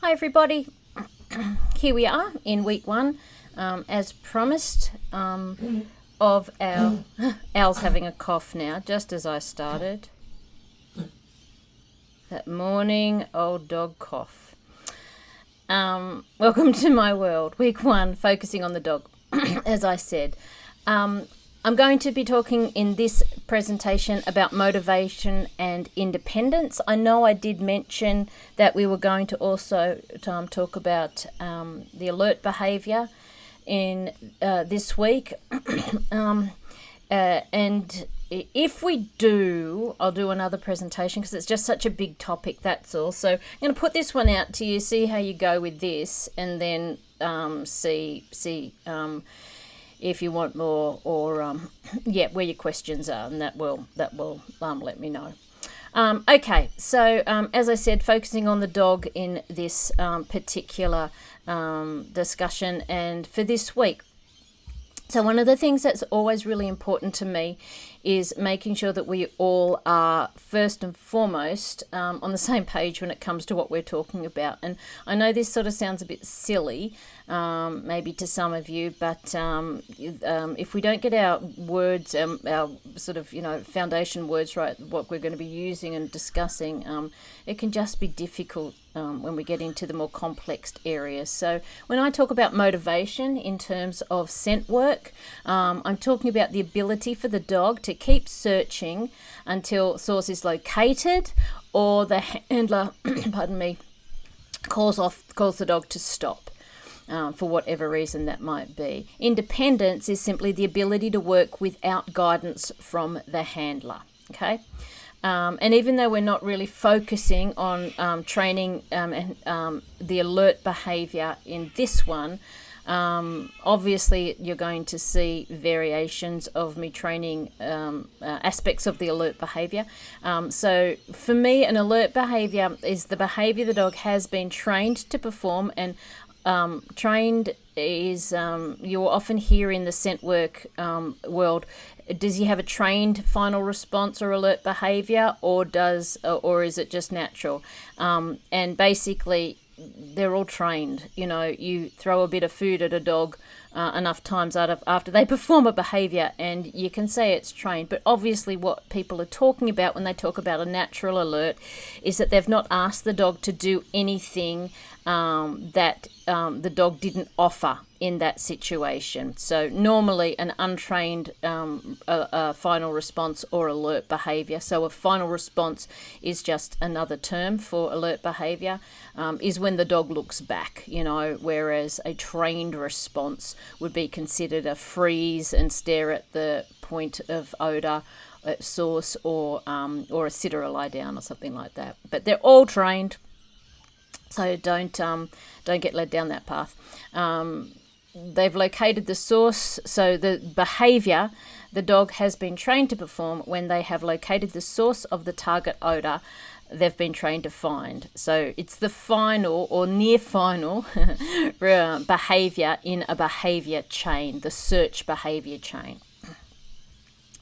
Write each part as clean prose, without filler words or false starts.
Hi everybody, here we are in week one, as promised, of our, Al's having a cough now, just as I started. That morning old dog cough. Welcome to my world, week one, focusing on the dog, as I said. I'm going to be talking in this presentation about motivation and independence. I know I did mention that we were going to also talk about the alert behaviour in this week. And if we do, I'll do another presentation because it's just such a big topic, that's all. So I'm going to put this one out to you, see how you go with this, and then see if you want more, or where your questions are, and that will let me know. Okay, so as I said, focusing on the dog in this particular discussion, and for this week. So one of the things that's always really important to me is making sure that we all are first and foremost on the same page when it comes to what we're talking about. And I know this sort of sounds a bit silly, maybe to some of you, but if we don't get our words, our sort of, foundation words right, what we're going to be using and discussing, it can just be difficult when we get into the more complex areas. So when I talk about motivation in terms of scent work, I'm talking about the ability for the dog to keep searching until source is located, or the handler, calls the dog to stop. For whatever reason that might be. Independence is simply the ability to work without guidance from the handler. Okay. And even though we're not really focusing on training and the alert behavior in this one, obviously you're going to see variations of me training aspects of the alert behavior. So for me, an alert behavior is the behavior the dog has been trained to perform, and trained is, you'll often hear in the scent work world, does he have a trained final response or alert behavior, or is it just natural? And basically they're all trained. You throw a bit of food at a dog enough times after they perform a behavior, and you can say it's trained. But obviously what people are talking about when they talk about a natural alert is that they've not asked the dog to do anything that the dog didn't offer in that situation. So normally an untrained final response or alert behavior, so a final response is just another term for alert behavior, is when the dog looks back, whereas a trained response would be considered a freeze and stare at the point of odor at source, or a sit or a lie down or something like that. But they're all trained. So don't get led down that path. They've located the source, so the behaviour the dog has been trained to perform when they have located the source of the target odour they've been trained to find. So it's the final or near final behaviour in a behaviour chain, the search behaviour chain.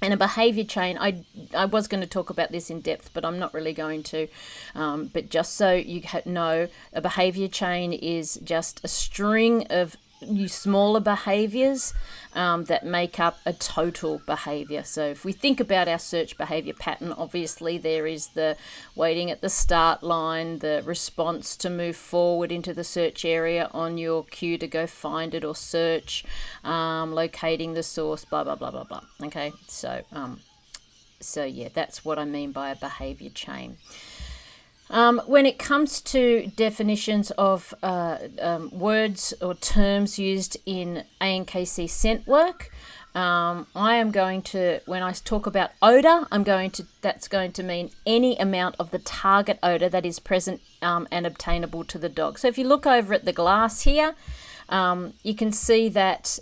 And a behaviour chain, I was going to talk about this in depth, but I'm not really going to. But just so you know, a behaviour chain is just a string of smaller behaviours that make up a total behaviour. So if we think about our search behaviour pattern, obviously there is the waiting at the start line, the response to move forward into the search area on your cue to go find it or search, locating the source, blah, blah, blah, blah, blah. Okay, so yeah, that's what I mean by a behaviour chain. When it comes to definitions of words or terms used in ANKC scent work, I am going to, when I talk about odour, that's going to mean any amount of the target odour that is present and obtainable to the dog. So if you look over at the glass here, you can see that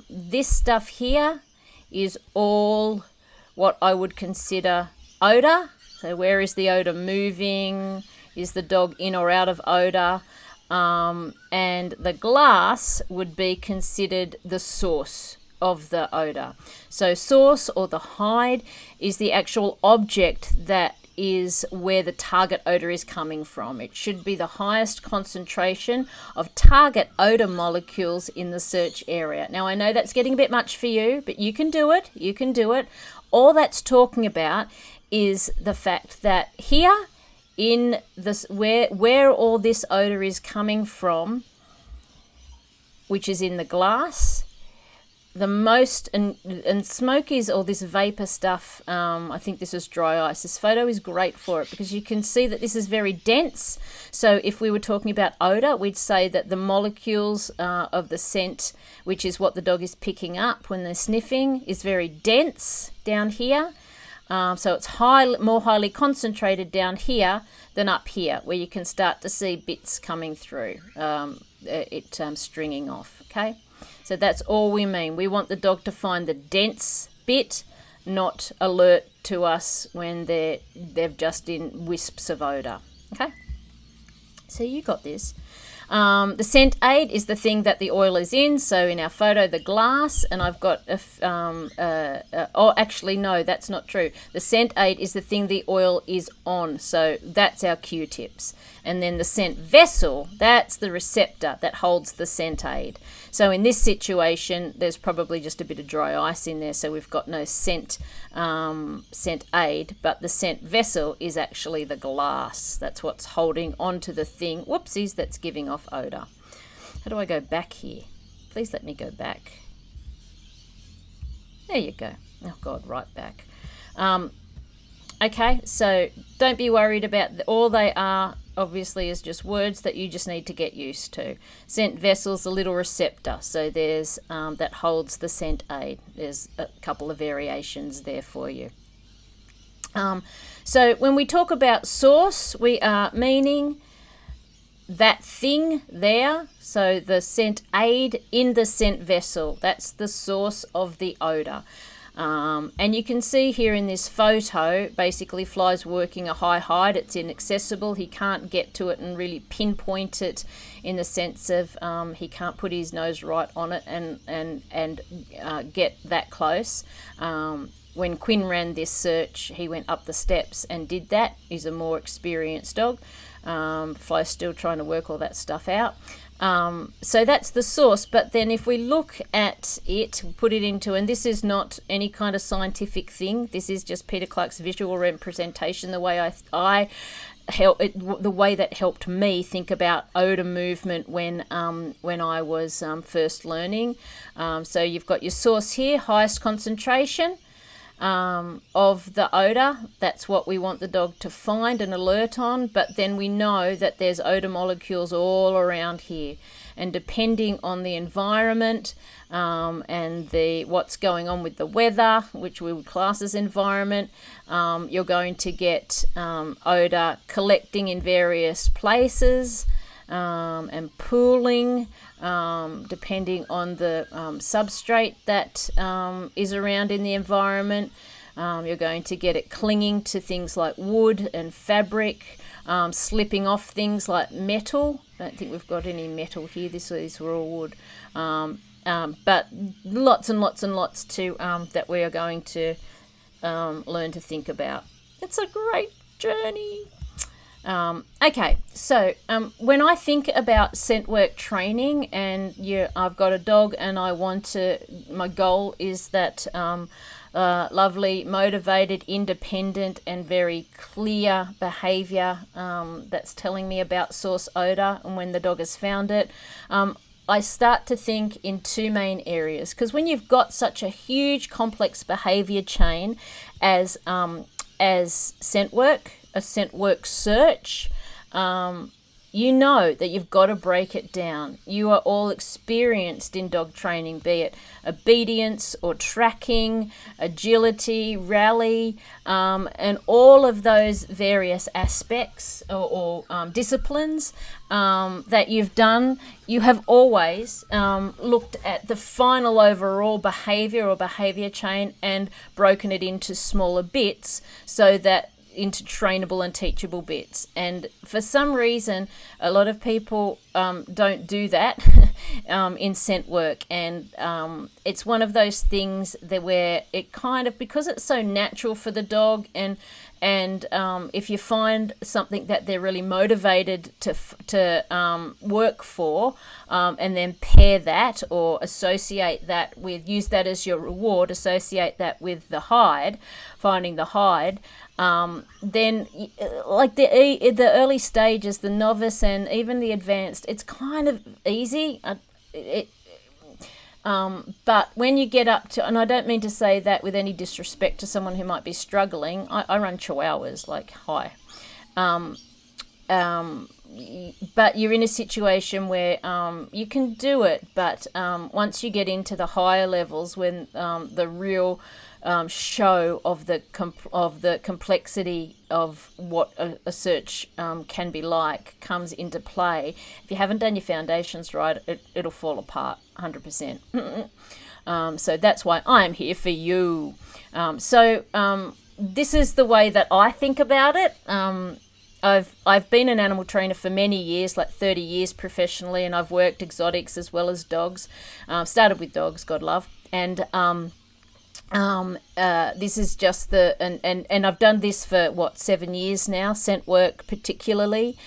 this stuff here is all what I would consider odour. So where is the odour moving? Is the dog in or out of odour? And the glass would be considered the source of the odour. So source, or the hide, is the actual object that is where the target odor is coming from. It should be the highest concentration of target odor molecules in the search area. Now, I know that's getting a bit much for you, but you can do it. You can do it. All that's talking about is the fact that here in this, where all this odor is coming from, which is in the glass, the most, and smoke is all this vapor stuff. I think this is dry ice. This photo is great for it because you can see that this is very dense. So if we were talking about odor, we'd say that the molecules of the scent, which is what the dog is picking up when they're sniffing, is very dense down here. So it's more highly concentrated down here than up here, where you can start to see bits coming through, stringing off, okay? So that's all we mean. We want the dog to find the dense bit, not alert to us when they've just in wisps of odour. Okay? So you got this. The scent aid is the thing that the oil is in. So in our photo, the glass, and I've got actually, no, that's not true. The scent aid is the thing the oil is on. So that's our Q-tips. And then the scent vessel, that's the receptor that holds the scent aid. So in this situation, there's probably just a bit of dry ice in there, so we've got no scent aid, but the scent vessel is actually the glass. That's what's holding onto the thing, whoopsies, that's giving off odour. How do I go back here? Please let me go back. There you go. Oh God, right back. Okay, so don't be worried about all they are. Obviously is just words that you just need to get used to. Scent vessel's a little receptor, so there's that holds the scent aid. There's a couple of variations there for you. So when we talk about source, we are meaning that thing there. So the scent aid in the scent vessel, that's the source of the odor. And you can see here in this photo, basically Fly's working a high height. It's inaccessible. He can't get to it and really pinpoint it in the sense of he can't put his nose right on it and get that close. When Quinn ran this search, he went up the steps and did that. He's a more experienced dog. Fly's still trying to work all that stuff out. So that's the source, but then if we look at it, put it into, and this is not any kind of scientific thing, this is just Peter Clarke's visual representation, the way the way that helped me think about odor movement when I was first learning. So you've got your source here, highest concentration of the odor. That's what we want the dog to find and alert on, but then we know that there's odor molecules all around here, and depending on the environment and what's going on with the weather, which we would class as environment, you're going to get odor collecting in various places and pooling depending on the substrate that is around in the environment. You're going to get it clinging to things like wood and fabric, slipping off things like metal. I don't think we've got any metal here. These were all wood. But lots and lots and lots to that we are going to learn to think about. It's a great journey. Okay, so when I think about scent work training, and I've got a dog and my goal is that lovely, motivated, independent and very clear behaviour that's telling me about source odour and when the dog has found it, I start to think in two main areas, because when you've got such a huge complex behaviour chain as scent work, a scent work search, you know that you've got to break it down. You are all experienced in dog training, be it obedience or tracking, agility, rally, and all of those various aspects or disciplines that you've done. You have always looked at the final overall behaviour or behaviour chain and broken it into smaller bits so that into trainable and teachable bits. And for some reason a lot of people don't do that in scent work, and it's one of those things that where it kind of, because it's so natural for the dog and And if you find something that they're really motivated to work for, and then pair that or associate that with, use that as your reward, associate that with the hide, finding the hide, then like the early stages, the novice and even the advanced, it's kind of easy. But when you get up to, and I don't mean to say that with any disrespect to someone who might be struggling, I run chihuahuas, like, hi. But you're in a situation where you can do it, but once you get into the higher levels, when the real show of the complexity of what a search can be like comes into play, if you haven't done your foundations right, it'll fall apart 100%. So that's why I'm here for you. This is the way that I think about it. I've been an animal trainer for many years, like 30 years professionally, and I've worked exotics as well as dogs. Started with dogs, God love, and this is just and I've done this for 7 years now, scent work particularly.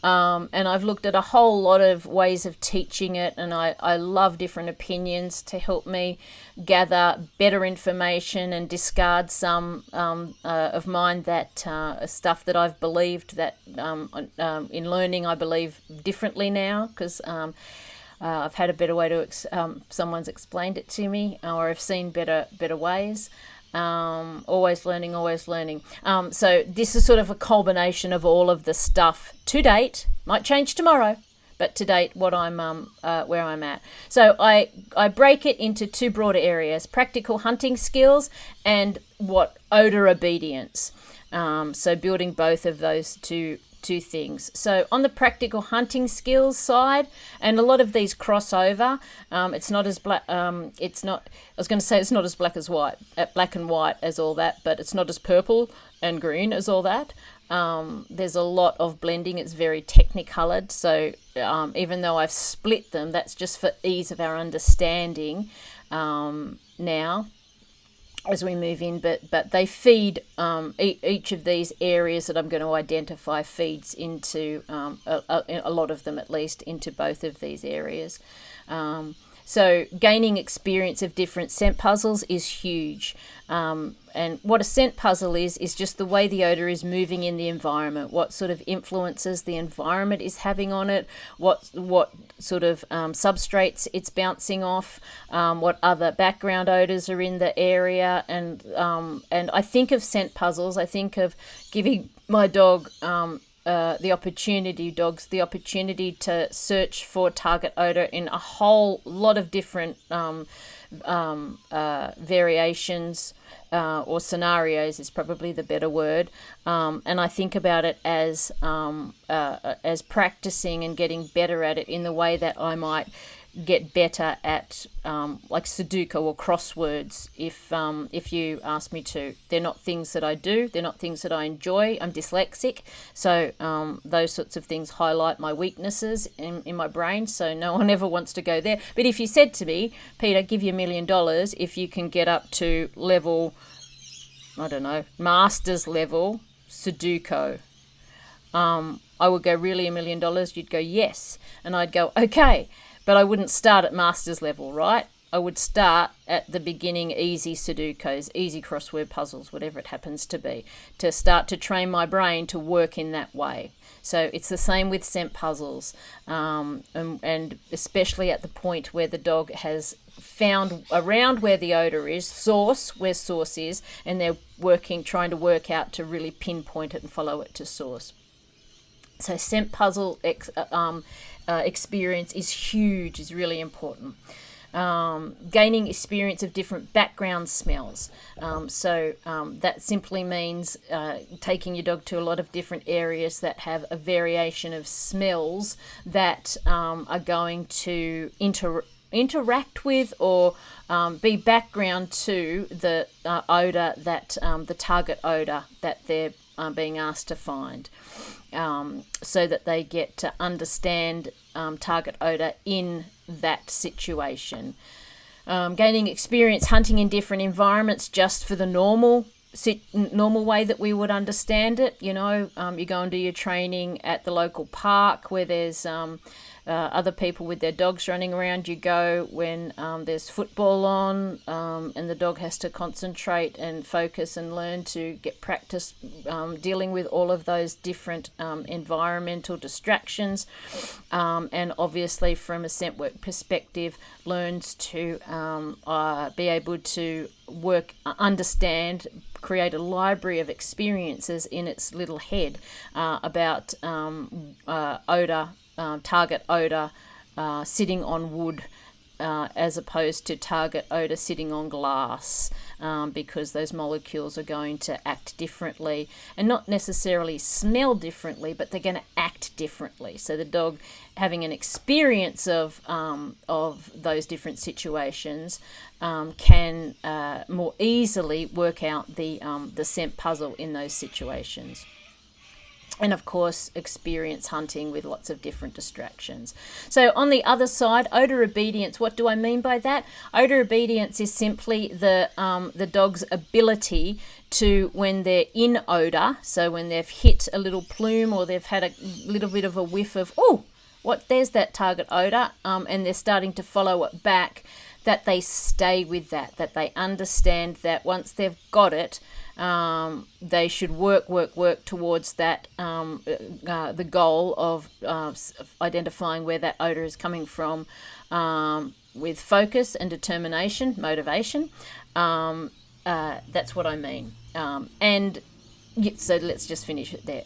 And I've looked at a whole lot of ways of teaching it, and I love different opinions to help me gather better information and discard some of mine that stuff that I've believed that in learning I believe differently now, because I've had a better way to someone's explained it to me, or I've seen better ways. Always learning. So this is sort of a culmination of all of the stuff to date. Might change tomorrow, but to date, what I'm where I'm at. So I break it into two broader areas: practical hunting skills and odor obedience. So building both of those two things. So on the practical hunting skills side, and a lot of these cross over, it's not as black, it's not as black and white as all that, but it's not as purple and green as all that. There's a lot of blending. It's very technicolored. So even though I've split them, that's just for ease of our understanding now as we move in, but they feed, each of these areas that I'm going to identify feeds into, a lot of them at least, into both of these areas. So gaining experience of different scent puzzles is huge. And what a scent puzzle is just the way the odor is moving in the environment, what sort of influences the environment is having on it, what sort of substrates it's bouncing off, what other background odors are in the area. And I think of scent puzzles, I think of giving my dog the opportunity to search for target odor in a whole lot of different variations, or scenarios is probably the better word. And I think about it as practicing and getting better at it in the way that I might get better at like Sudoku or crosswords if you ask me to. They're not things that I do. They're not things that I enjoy. I'm dyslexic, so those sorts of things highlight my weaknesses in my brain, so no one ever wants to go there. But if you said to me, Peter, give you $1 million if you can get up to level, I don't know, master's level Sudoku, I would go, really, $1 million? You'd go, yes. And I'd go, okay. But I wouldn't start at master's level, right? I would start at the beginning, easy Sudokus, easy crossword puzzles, whatever it happens to be, to start to train my brain to work in that way. So it's the same with scent puzzles, and especially at the point where the dog has found around where the odor is, where source is, and they're trying to work out to really pinpoint it and follow it to source. So scent puzzle experience is huge, is really important. Gaining experience of different background smells. That simply means taking your dog to a lot of different areas that have a variation of smells that are going to interact with or be background to the odor that the target odor that they're being asked to find, so that they get to understand target odor in that situation. Gaining experience hunting in different environments just for the normal normal way that we would understand it. You go and do your training at the local park where there's other people with their dogs running around. You go when there's football on, and the dog has to concentrate and focus and learn to get practice dealing with all of those different environmental distractions, and obviously from a scent work perspective learns to be able to understand, create a library of experiences in its little head about odor, target odor sitting on wood, as opposed to target odor sitting on glass, because those molecules are going to act differently and not necessarily smell differently, but they're going to act differently. So the dog having an experience of those different situations can more easily work out the scent puzzle in those situations. And of course, experience hunting with lots of different distractions. So on the other side, odor obedience, what do I mean by that? Odor obedience is simply the dog's ability to, when they're in odor, so when they've hit a little plume or they've had a little bit of a whiff of, there's that target odor, and they're starting to follow it back, that they stay with that they understand that once they've got it, they should work towards that, the goal of identifying where that odor is coming from, with focus and determination, motivation. That's what I mean. So let's just finish it there.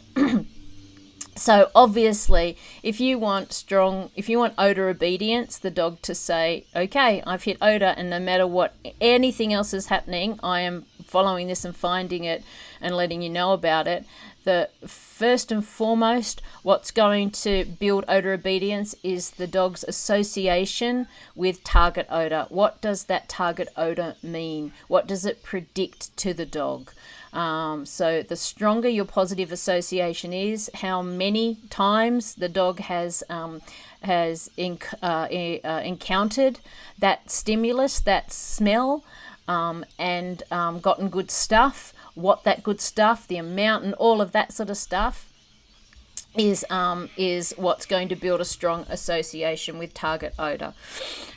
So obviously, if you want odor obedience, the dog to say, okay, I've hit odor, and no matter what anything else is happening, I am following this and finding it and letting you know about it. The first and foremost, what's going to build odor obedience is the dog's association with target odor. What does that target odor mean? What does it predict to the dog? So the stronger your positive association is, how many times the dog has encountered that stimulus, that smell, and gotten good stuff, what that good stuff, the amount, and all of that sort of stuff is what's going to build a strong association with target odor.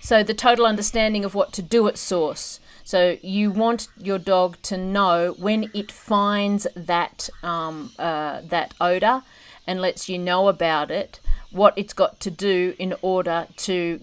So the total understanding of what to do at source. So you want your dog to know when it finds that odor and lets you know about it, what it's got to do in order to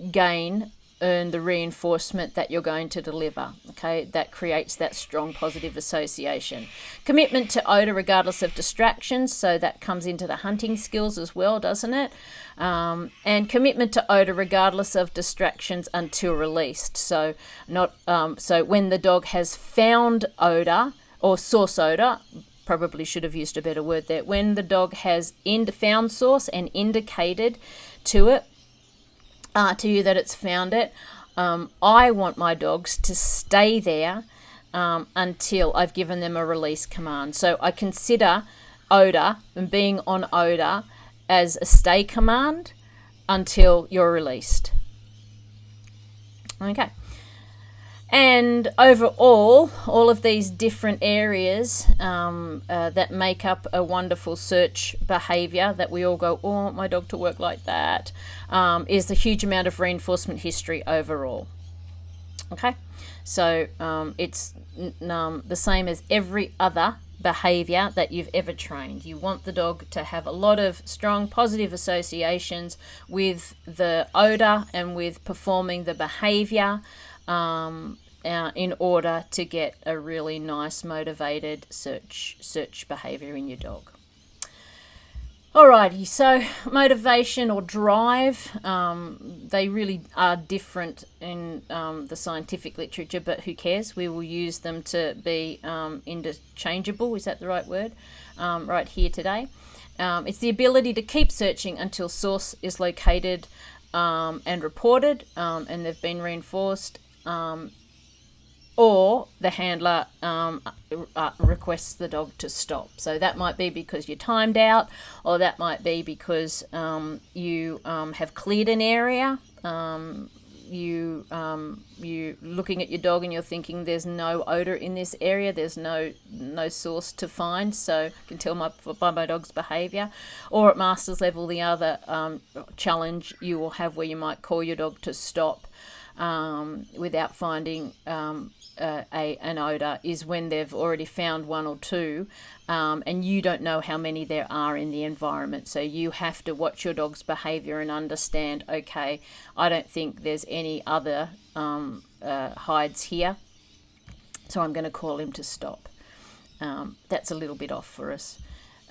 earn the reinforcement that you're going to deliver. Okay, that creates that strong positive association. Commitment to odor regardless of distractions, so that comes into the hunting skills as well, doesn't it? And commitment to odor regardless of distractions until released. So so when the dog has found odor or source odor, probably should have used a better word there, when the dog has found source and indicated to you that it's found it, I want my dogs to stay there until I've given them a release command. So I consider odor and being on odor as a stay command until you're released. Okay. And overall, all of these different areas that make up a wonderful search behavior that we all go, oh, I want my dog to work like that, is the huge amount of reinforcement history overall. Okay, so it's the same as every other behavior that you've ever trained. You want the dog to have a lot of strong positive associations with the odor and with performing the behavior, in order to get a really nice motivated search behavior in your dog. Alrighty, so motivation or drive, they really are different in the scientific literature, but who cares? We will use them to be interchangeable, is that the right word, right here today. It's the ability to keep searching until source is located and reported, and they've been reinforced, or the handler requests the dog to stop. So that might be because you're timed out, or that might be because you have cleared an area you looking at your dog and you're thinking there's no odor in this area, there's no source to find, so I can tell by my dog's behavior. Or at master's level, the other challenge you will have where you might call your dog to stop without finding an odor is when they've already found one or two, and you don't know how many there are in the environment. So you have to watch your dog's behavior and understand, okay, I don't think there's any other hides here, so I'm going to call him to stop. That's a little bit off for us.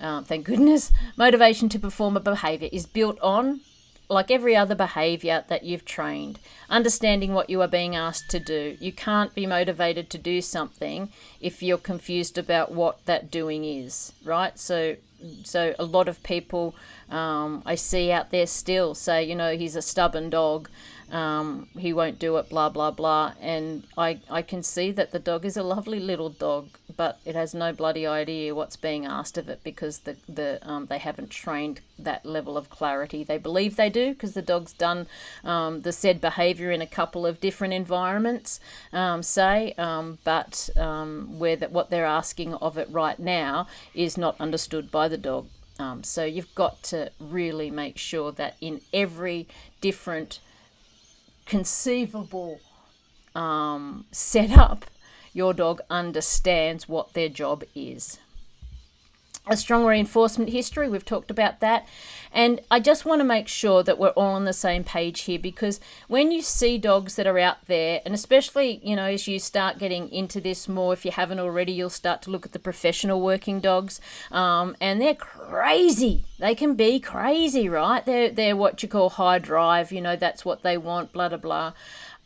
Thank goodness. Motivation to perform a behavior is built on, like every other behavior that you've trained, understanding what you are being asked to do. You can't be motivated to do something if you're confused about what that doing is, right? So a lot of people I see out there still say, he's a stubborn dog, he won't do it, blah, blah, blah. And I can see that the dog is a lovely little dog, but it has no bloody idea what's being asked of it because they haven't trained that level of clarity. They believe they do because the dog's done the said behaviour in a couple of different environments, but what they're asking of it right now is not understood by the dog. So you've got to really make sure that in every different conceivable setup, your dog understands what their job is. A strong reinforcement history, we've talked about that. And I just want to make sure that we're all on the same page here, because when you see dogs that are out there, and especially, as you start getting into this more, if you haven't already, you'll start to look at the professional working dogs, and they're crazy. They can be crazy, right? They're what you call high drive, that's what they want, blah, blah, blah.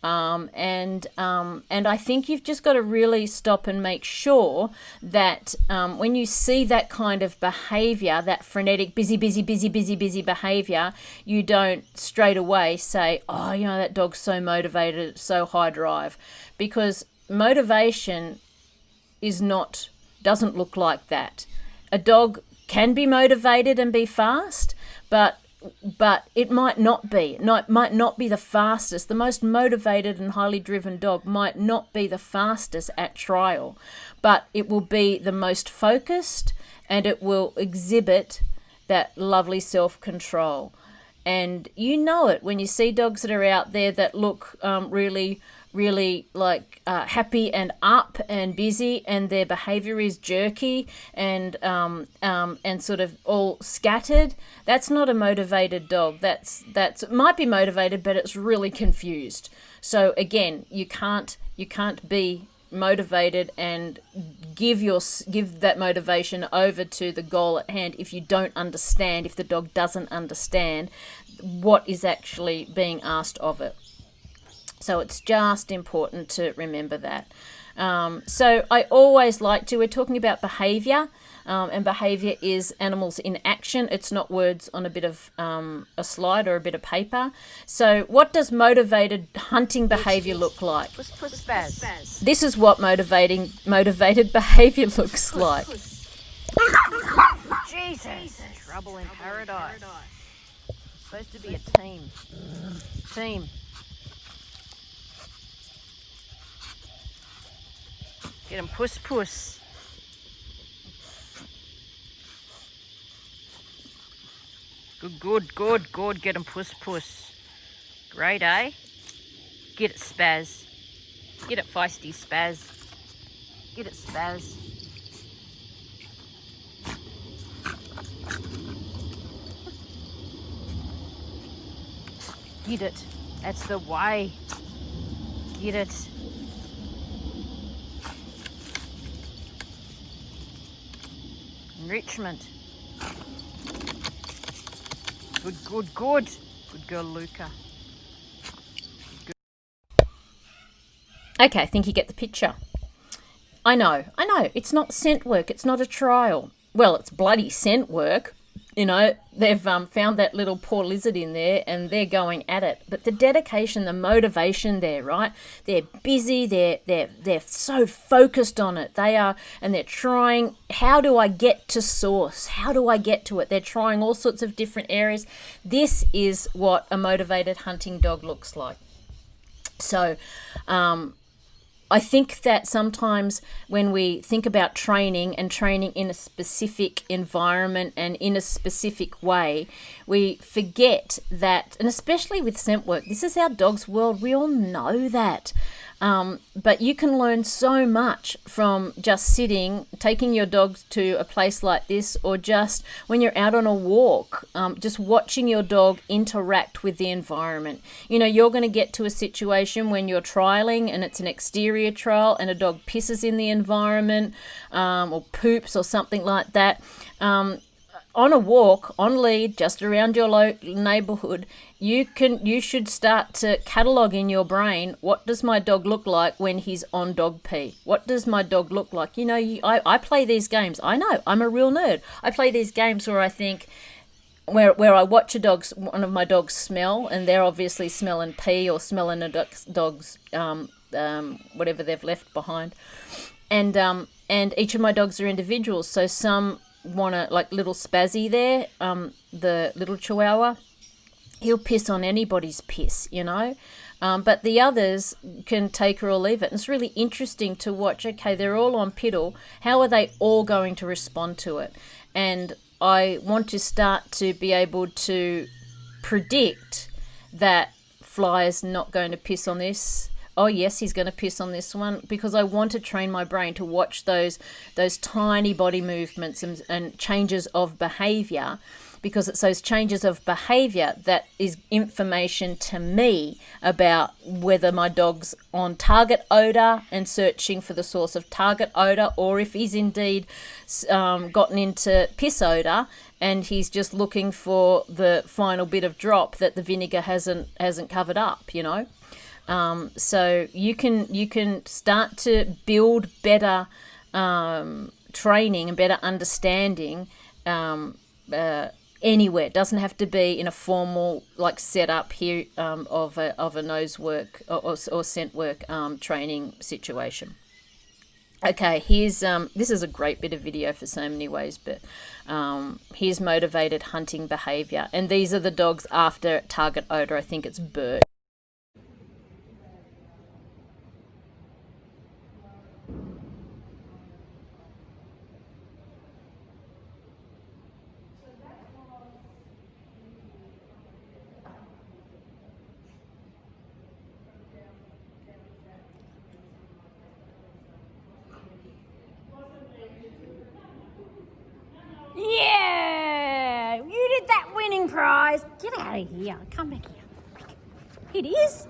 And I think you've just got to really stop and make sure that when you see that kind of behavior, that frenetic, busy behavior, you don't straight away say, oh, that dog's so motivated, so high drive, because motivation doesn't look like that. A dog can be motivated and be fast, but it might not be. It might not be the fastest. The most motivated and highly driven dog might not be the fastest at trial, but it will be the most focused, and it will exhibit that lovely self-control. And you know it when you see dogs that are out there that look really like happy and up and busy, and their behavior is jerky and sort of all scattered. That's not a motivated dog. That's might be motivated, but it's really confused. So again, you can't be motivated and give that motivation over to the goal at hand if you don't understand, if the dog doesn't understand what is actually being asked of it. So it's just important to remember that. So I always we're talking about behaviour, and behaviour is animals in action. It's not words on a bit of a slide or a bit of paper. So what does motivated hunting behaviour look like? This is what motivated behaviour looks like. Jesus! Trouble in paradise. Supposed to be a team. Get him, puss. Good. Get him, puss. Great, eh? Get it, Spaz. Get it, feisty Spaz. Get it, Spaz. Get it. That's the way. Get it. Enrichment. Good. Good girl, Luca. Okay, I think you get the picture. I know. It's not scent work. It's not a trial. Well, it's bloody scent work. They've found that little poor lizard in there and they're going at it. But the dedication, the motivation there, right? They're busy. They're so focused on it. They are, and they're trying, how do I get to source? How do I get to it? They're trying all sorts of different areas. This is what a motivated hunting dog looks like. So I think that sometimes when we think about training and training in a specific environment and in a specific way, we forget that, and especially with scent work, this is our dog's world. We all know that. But you can learn so much from just sitting, taking your dog to a place like this, or just when you're out on a walk, just watching your dog interact with the environment. You know, you're going to get to a situation when you're trialing and it's an exterior trial and a dog pisses in the environment, or poops or something like that. On a walk, on lead, just around your neighborhood, you should start to catalog in your brain, what does my dog look like when he's on dog pee? What does my dog look like? You know, I play these games. I know, I'm a real nerd. I play these games where I think, where I watch one of my dogs smell, and they're obviously smelling pee or smelling a dog's whatever they've left behind. And each of my dogs are individuals, so some want to, like little Spazzy there, the little Chihuahua, he'll piss on anybody's piss, you know, but the others can take her or leave it. And it's really interesting to watch, okay, they're all on piddle, how are they all going to respond to it? And I want to start to be able to predict that Fly's not going to piss on this. Oh yes, he's going to piss on this one, because I want to train my brain to watch those tiny body movements and changes of behavior, because it's those changes of behavior that is information to me about whether my dog's on target odor and searching for the source of target odor, or if he's indeed gotten into piss odor and he's just looking for the final bit of drop that the vinegar hasn't covered up, you know. So you can start to build better training and better understanding anywhere. It doesn't have to be in a formal like setup here of a nose work or scent work training situation. Okay, here's this is a great bit of video for so many ways, but here's motivated hunting behavior, and these are the dogs after target odor. I think it's Bert. Yeah, you did that winning prize. Get out of here. Come back here. It is.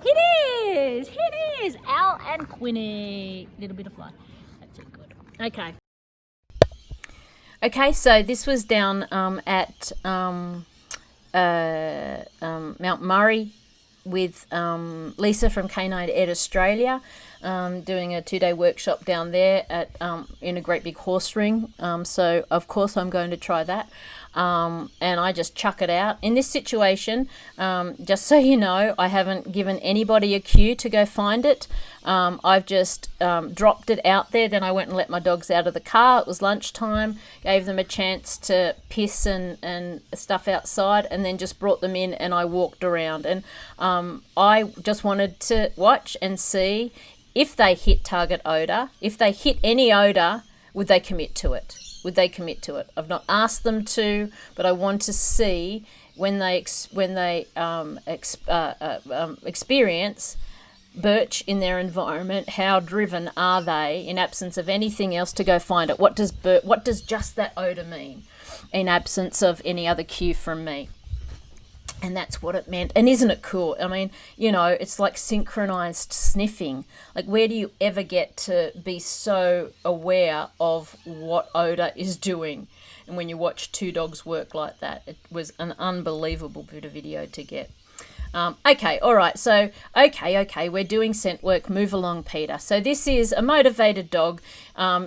Al and Quinny. Little bit of fly. That's it, good. Okay, so this was down at Mount Murray with Lisa from Canine Ed Australia, doing a 2-day workshop down there at in a great big horse ring. So of course I'm going to try that. And I just chuck it out. In this situation, just so you know, I haven't given anybody a cue to go find it. I've just dropped it out there. Then I went and let my dogs out of the car. It was lunchtime, gave them a chance to piss and stuff outside, and then just brought them in and I walked around. And I just wanted to watch and see if they hit target odor. If they hit any odor, would they commit to it? I've not asked them to, but I want to see when they experience birch in their environment, how driven are they, in absence of anything else, to go find it. What does just that odor mean in absence of any other cue from me? And that's what it meant. And isn't it cool? I mean, you know, it's like synchronized sniffing. Like, where do you ever get to be so aware of what odor is doing? And when you watch two dogs work like that, it was an unbelievable bit of video to get. Okay, all right. So, okay, we're doing scent work. Move along, Peter. So this is a motivated dog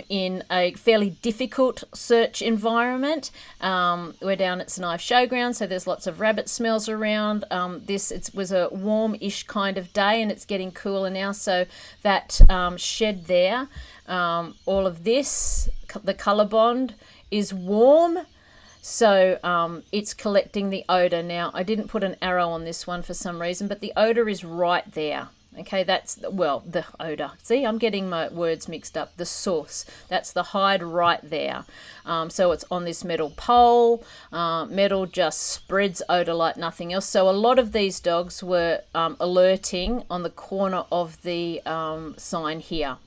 in a fairly difficult search environment. We're down at St Ives Showground, so there's lots of rabbit smells around. It was a warm-ish kind of day, and it's getting cooler now. So that shed there, all of this, the colour bond is warm. So it's collecting the odor. Now, I didn't put an arrow on this one for some reason, but the odor is right there. Okay, that's, well, the odor. See, I'm getting my words mixed up. The source, that's the hide right there. So it's on this metal pole. Metal just spreads odor like nothing else. So a lot of these dogs were alerting on the corner of the sign here,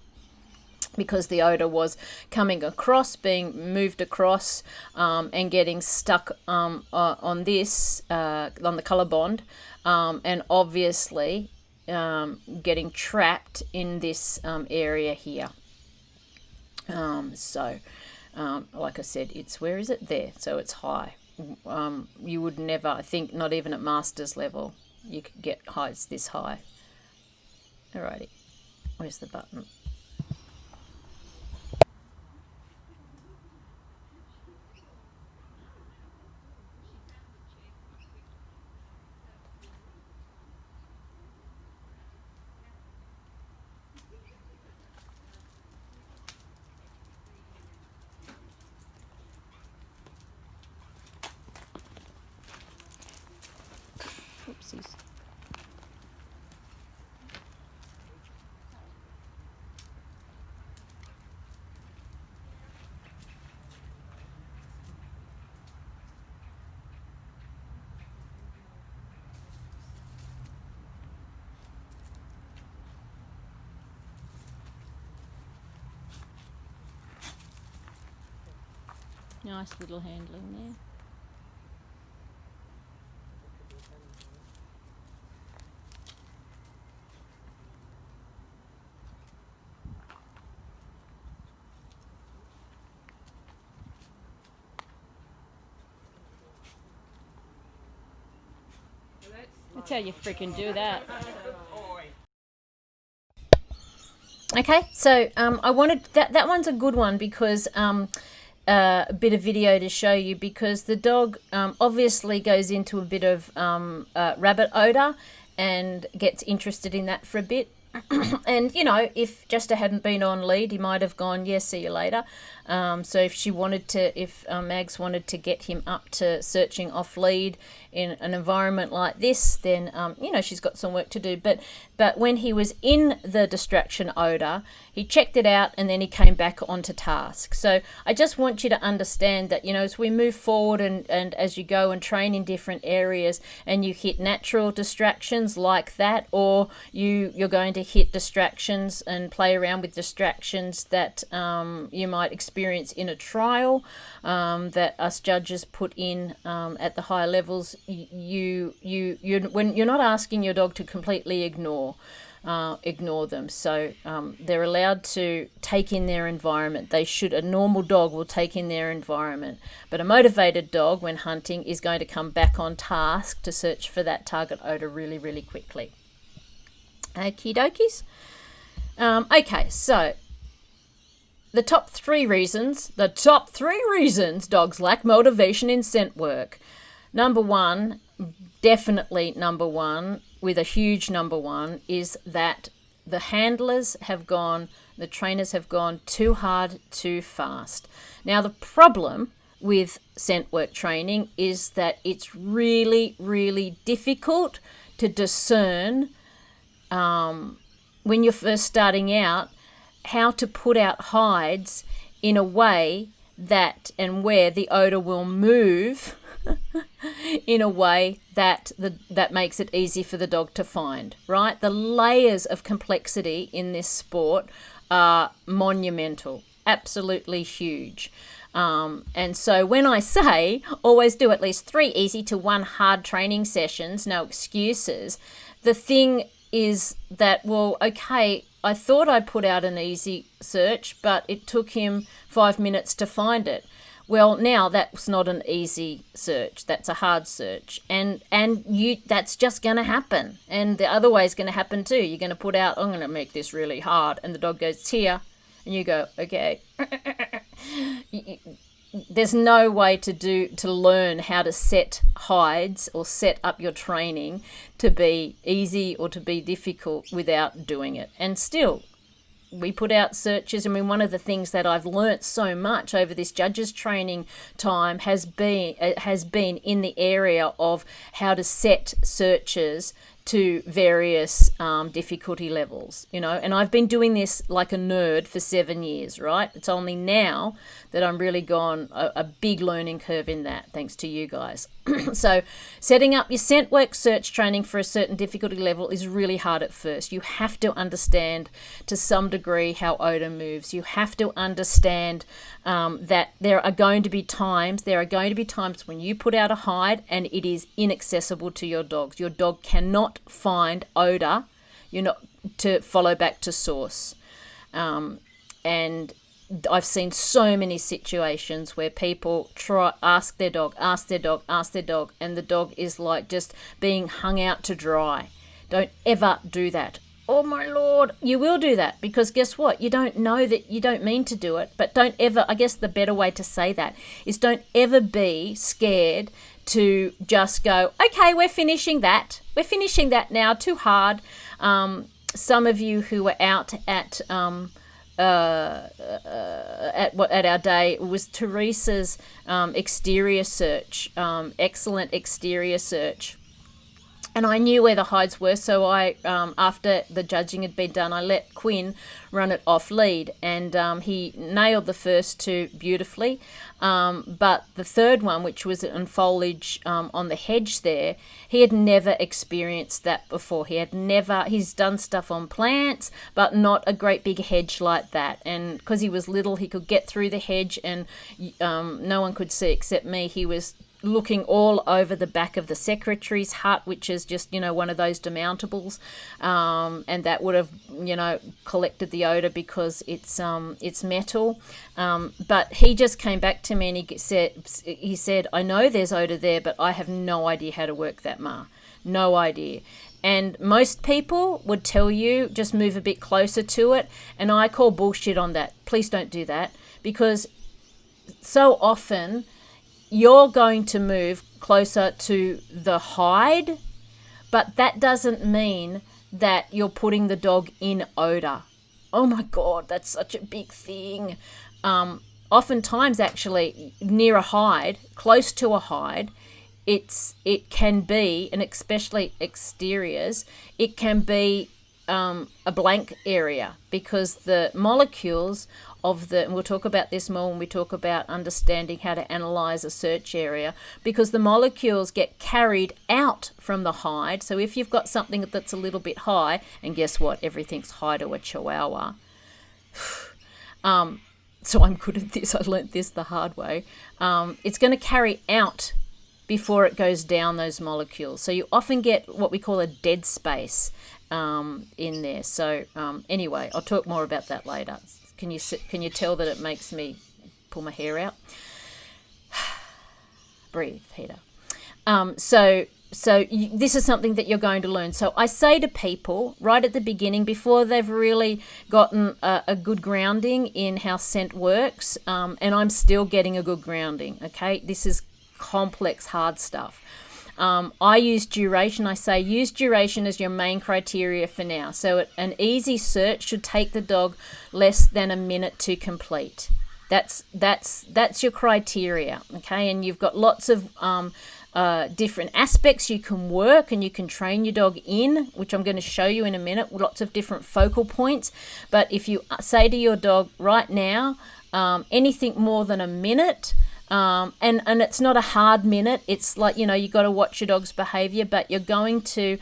because the odor was coming across, being moved across, and getting stuck on this, on the colour bond, and obviously getting trapped in this area here. Like I said, it's, where is it? There. So it's high. You would never, I think, not even at master's level, you could get hides this high. Alrighty, where's the button? Oopsies. Nice little handling there. That's how you freaking do that. Okay, so I wanted that one's a good one because a bit of video to show you, because the dog obviously goes into a bit of rabbit odor and gets interested in that for a bit. And, you know, if Jester hadn't been on lead, he might have gone, yeah, see you later. So if she wanted to, if Mags wanted to get him up to searching off lead in an environment like this, then, you know, she's got some work to do. But when he was in the distraction odor, he checked it out and then he came back onto task. So I just want you to understand that, you know, as we move forward and as you go and train in different areas and you hit natural distractions like that, or you're going to hit distractions and play around with distractions that you might experience in a trial, that us judges put in at the higher levels, you when you're not asking your dog to completely ignore them. So they're allowed to take in their environment. They should. A normal dog will take in their environment, but a motivated dog when hunting is going to come back on task to search for that target odor really, really quickly. Okie dokies. Okay, so the top three reasons dogs lack motivation in scent work. Number one, definitely number one, with a huge number one, is that the handlers have gone, the trainers have gone too hard, too fast. Now, the problem with scent work training is that it's really, really difficult to discern when you're first starting out how to put out hides in a way that and where the odor will move in a way that makes it easy for the dog to find, right? The layers of complexity in this sport are monumental, absolutely huge. And so when I say always do at least 3 easy to 1 hard training sessions, no excuses, the thing is that, well, okay, I thought I put out an easy search, but it took him 5 minutes to find it. Well, now that's not an easy search. That's a hard search. And that's just going to happen. And the other way is going to happen too. You're going to put out, I'm going to make this really hard. And the dog goes, it's here. And you go, okay. There's no way to learn how to set hides or set up your training to be easy or to be difficult without doing it. And still, we put out searches. I mean, one of the things that I've learnt so much over this judges training time has been in the area of how to set searches to various difficulty levels, you know. And I've been doing this like a nerd for 7 years, right? It's only now that I'm really gone a big learning curve in that, thanks to you guys. So setting up your scent work search training for a certain difficulty level is really hard at first. You have to understand to some degree how odor moves. You have to understand that there are going to be times when you put out a hide and it is inaccessible to your dogs. Your dog cannot find odor, to follow back to source. And I've seen so many situations where people ask their dog, and the dog is like just being hung out to dry. Don't ever do that. Oh my Lord, you will do that, because guess what? You don't know that, you don't mean to do it, but don't ever, I guess the better way to say that is don't ever be scared to just go, okay, we're finishing that now, too hard. Some of you who were out at our day, it was Teresa's exterior search, excellent exterior search. And I knew where the hides were, so I, after the judging had been done, I let Quinn run it off lead, and he nailed the first two beautifully. But the third one, which was on foliage on the hedge there, he had never experienced that before. He's done stuff on plants, but not a great big hedge like that. And because he was little, he could get through the hedge, and no one could see except me. He was looking all over the back of the secretary's hut, which is just, one of those demountables, and that would have, collected the odor because it's metal. But he just came back to me and he said, I know there's odor there, but I have no idea how to work that, Ma. No idea. And most people would tell you, just move a bit closer to it. And I call bullshit on that. Please don't do that, because so often you're going to move closer to the hide, but that doesn't mean that you're putting the dog in odor. Oh my God, that's such a big thing. Oftentimes, actually, near a hide, close to a hide, it can be, and especially exteriors, it can be a blank area, because the molecules and we'll talk about this more when we talk about understanding how to analyze a search area, because the molecules get carried out from the hide. So if you've got something that's a little bit high, and guess what? Everything's high to a chihuahua. So I'm good at this. I learnt this the hard way. It's going to carry out before it goes down those molecules. So you often get what we call a dead space in there. So anyway, I'll talk more about that later. Can you tell that it makes me pull my hair out? Breathe, Peter. So this is something that you're going to learn. So I say to people right at the beginning, before they've really gotten a good grounding in how scent works, and I'm still getting a good grounding, okay? This is complex, hard stuff. I use duration. I say use duration as your main criteria for now. So an easy search should take the dog less than a minute to complete. That's your criteria, okay? And you've got lots of different aspects you can work and you can train your dog in, which I'm going to show you in a minute, lots of different focal points. But if you say to your dog right now, anything more than a minute, and it's not a hard minute, it's like, you got to watch your dog's behavior, but you're going to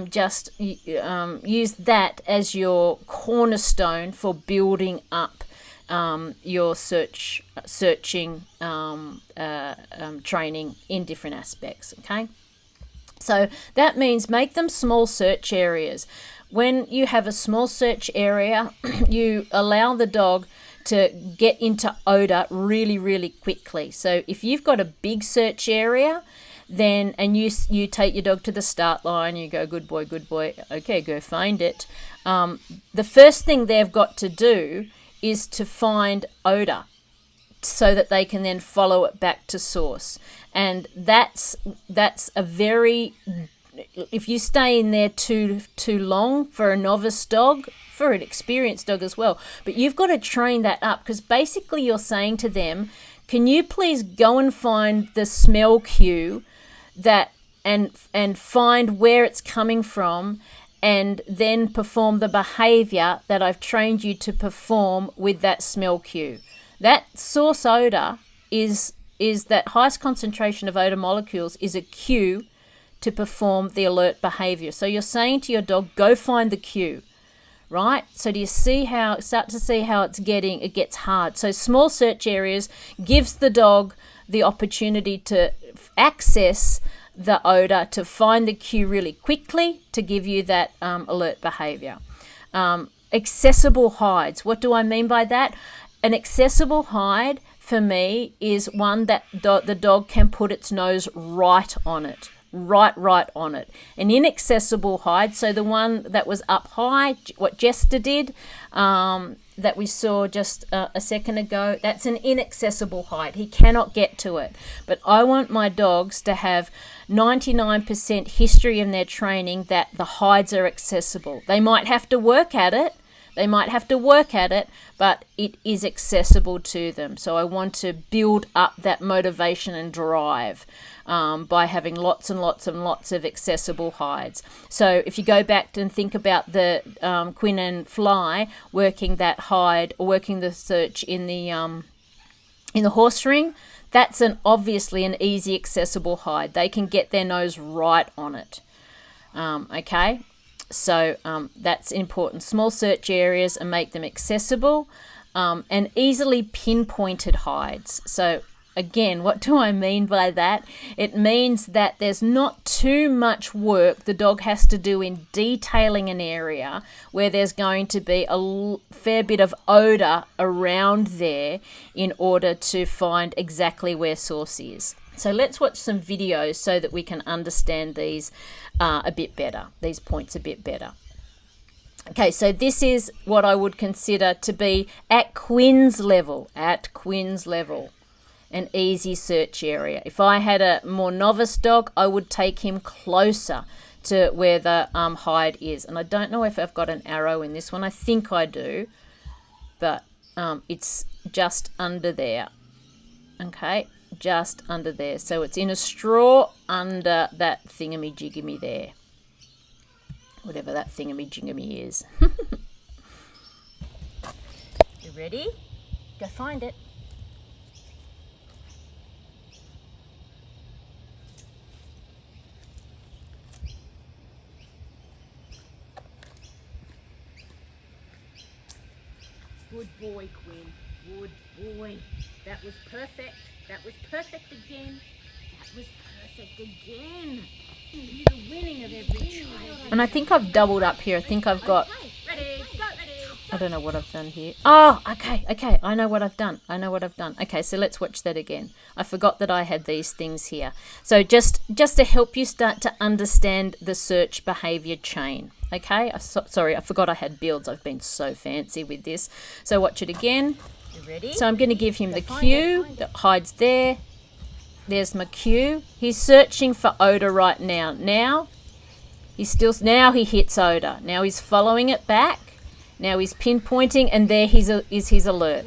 just use that as your cornerstone for building up your searching training in different aspects, okay? So that means make them small search areas. When you have a small search area, you allow the dog to get into odor really, really quickly. So if you've got a big search area, then, and you take your dog to the start line, you go, good boy, okay, go find it. The first thing they've got to do is to find odor so that they can then follow it back to source. And that's a very, if you stay in there too long for a novice dog, for an experienced dog as well, but you've got to train that up, because basically you're saying to them, can you please go and find the smell cue that and find where it's coming from, and then perform the behavior that I've trained you to perform with that smell cue. That source odor is that highest concentration of odor molecules is a cue to perform the alert behavior. So you're saying to your dog, go find the cue, right? So do you start to see how it gets hard. So small search areas gives the dog the opportunity to access the odor, to find the cue really quickly, to give you that alert behavior. Accessible hides. What do I mean by that? An accessible hide for me is one that the dog can put its nose right on it. Right on it. An inaccessible hide, so the one that was up high, what Jester did, that we saw just a second ago, that's an inaccessible hide. He cannot get to it. But I want my dogs to have 99% history in their training that the hides are accessible. They might have to work at it, but it is accessible to them. So I want to build up that motivation and drive by having lots and lots and lots of accessible hides. So if you go back and think about the Quinn and Fly working that hide, or working the search in the horse ring, that's obviously an easy accessible hide. They can get their nose right on it. Okay. So that's important. Small search areas and make them accessible, and easily pinpointed hides. So again, what do I mean by that? It means that there's not too much work the dog has to do in detailing an area where there's going to be a fair bit of odor around there in order to find exactly where source is. So let's watch some videos so that we can understand these a bit better, these points a bit better. Okay, so this is what I would consider to be at Quinn's level, an easy search area. If I had a more novice dog, I would take him closer to where the hide is. And I don't know if I've got an arrow in this one. I think I do, but it's just under there. Okay, just under there. So it's in a straw under that thingamajigamy there. Whatever that thingamajigamy is. You ready? Go find it. Good boy, Quinn. Good boy. That was perfect. That was perfect again. You're the winning of every child. And I think I've doubled up here. I think I've got... Ready, go, ready. I don't know what I've done here. Oh, okay. I know what I've done. Okay, so let's watch that again. I forgot that I had these things here. So just to help you start to understand the search behavior chain. Okay, sorry, I forgot I had builds. I've been so fancy with this. So watch it again. You ready? So I'm going to give him the cue that hides there. There's my cue. He's searching for odor right now. Now he hits odor. Now he's following it back. Now he's pinpointing, and there is his alert.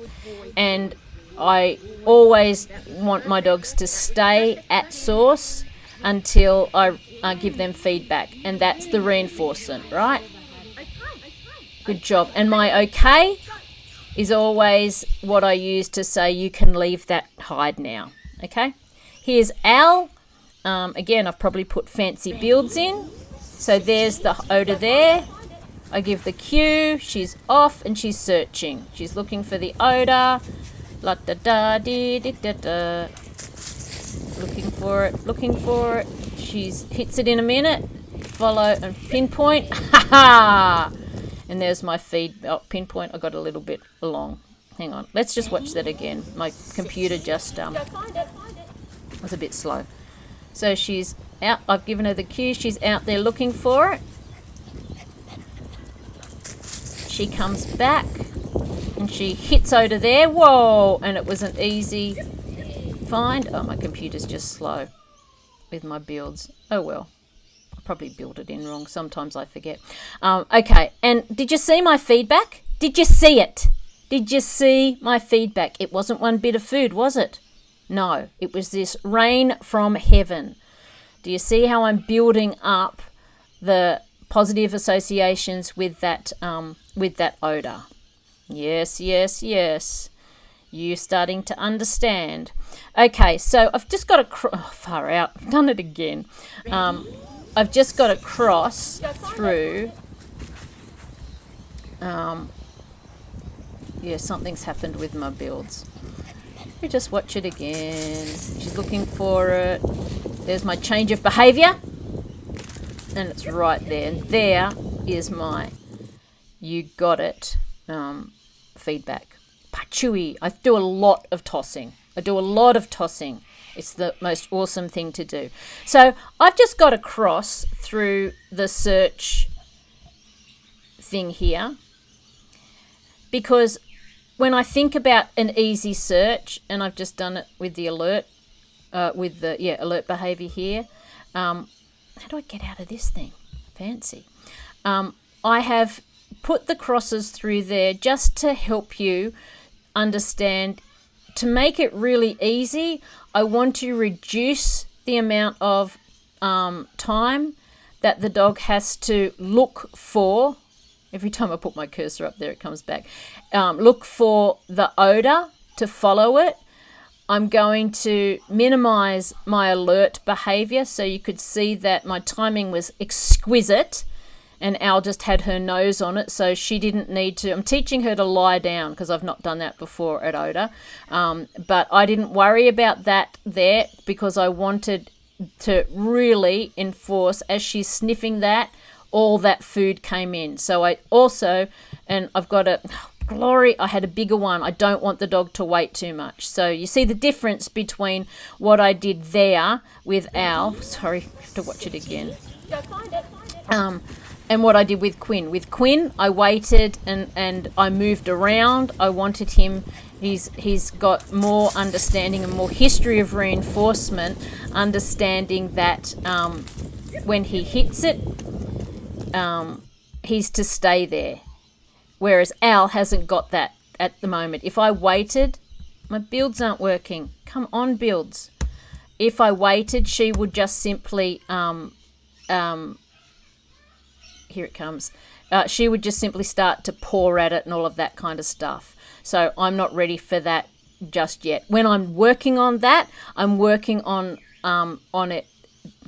And I always want my dogs to stay at source until I give them feedback, and that's the reinforcement, right? Good job. And my okay is always what I use to say you can leave that hide now. Okay, here's Al. Again, I've probably put fancy builds in. So there's the odor there. I give the cue, she's off and she's searching. She's looking for the odor. La da da dee dee da da. Looking for it. She hits it in a minute. Follow and pinpoint. Ha ha! And there's my pinpoint. I got a little bit long. Hang on. Let's just watch that again. My computer just was a bit slow. So she's out. I've given her the cue. She's out there looking for it. She comes back and she hits odor there. Whoa! And it was an easy find. Oh, my computer's just slow with my builds. Oh well. I probably built it in wrong. Sometimes I forget. Okay, and did you see my feedback? Did you see it? Did you see my feedback? It wasn't one bit of food, was it? No, it was this rain from heaven. Do you see how I'm building up the positive associations with that odor? Yes, yes, yes. You're starting to understand. Okay, so I've just got to far out. I've done it again. I've just got to cross through. Yeah, something's happened with my builds. Let me just watch it again. She's looking for it. There's my change of behaviour. And it's right there. And there is my you got it feedback. Pachui. I do a lot of tossing. It's the most awesome thing to do. So I've just got to cross through the search thing here, because when I think about an easy search, and I've just done it with the alert, alert behavior here. How do I get out of this thing? Fancy. I have put the crosses through there just to help you understand. To make it really easy, I want to reduce the amount of time that the dog has to look for. Every time I put my cursor up there, it comes back. Look for the odor to follow it. I'm going to minimize my alert behavior, so you could see that my timing was exquisite, and Al just had her nose on it, so she didn't need to. I'm teaching her to lie down because I've not done that before at odor, but I didn't worry about that there because I wanted to really enforce, as she's sniffing that, all that food came in. So I also, and I've got a glory, I had a bigger one. I don't want the dog to wait too much. So you see the difference between what I did there with Al. Sorry, I have to watch it again. And what I did with Quinn. With Quinn, I waited and I moved around. I wanted him, he's got more understanding and more history of reinforcement, understanding that when he hits it, he's to stay there. Whereas Al hasn't got that at the moment. If I waited, my builds aren't working. Come on, builds. If I waited, she would just simply, here it comes. She would just simply start to paw at it and all of that kind of stuff. So I'm not ready for that just yet. When I'm working on that, I'm working on it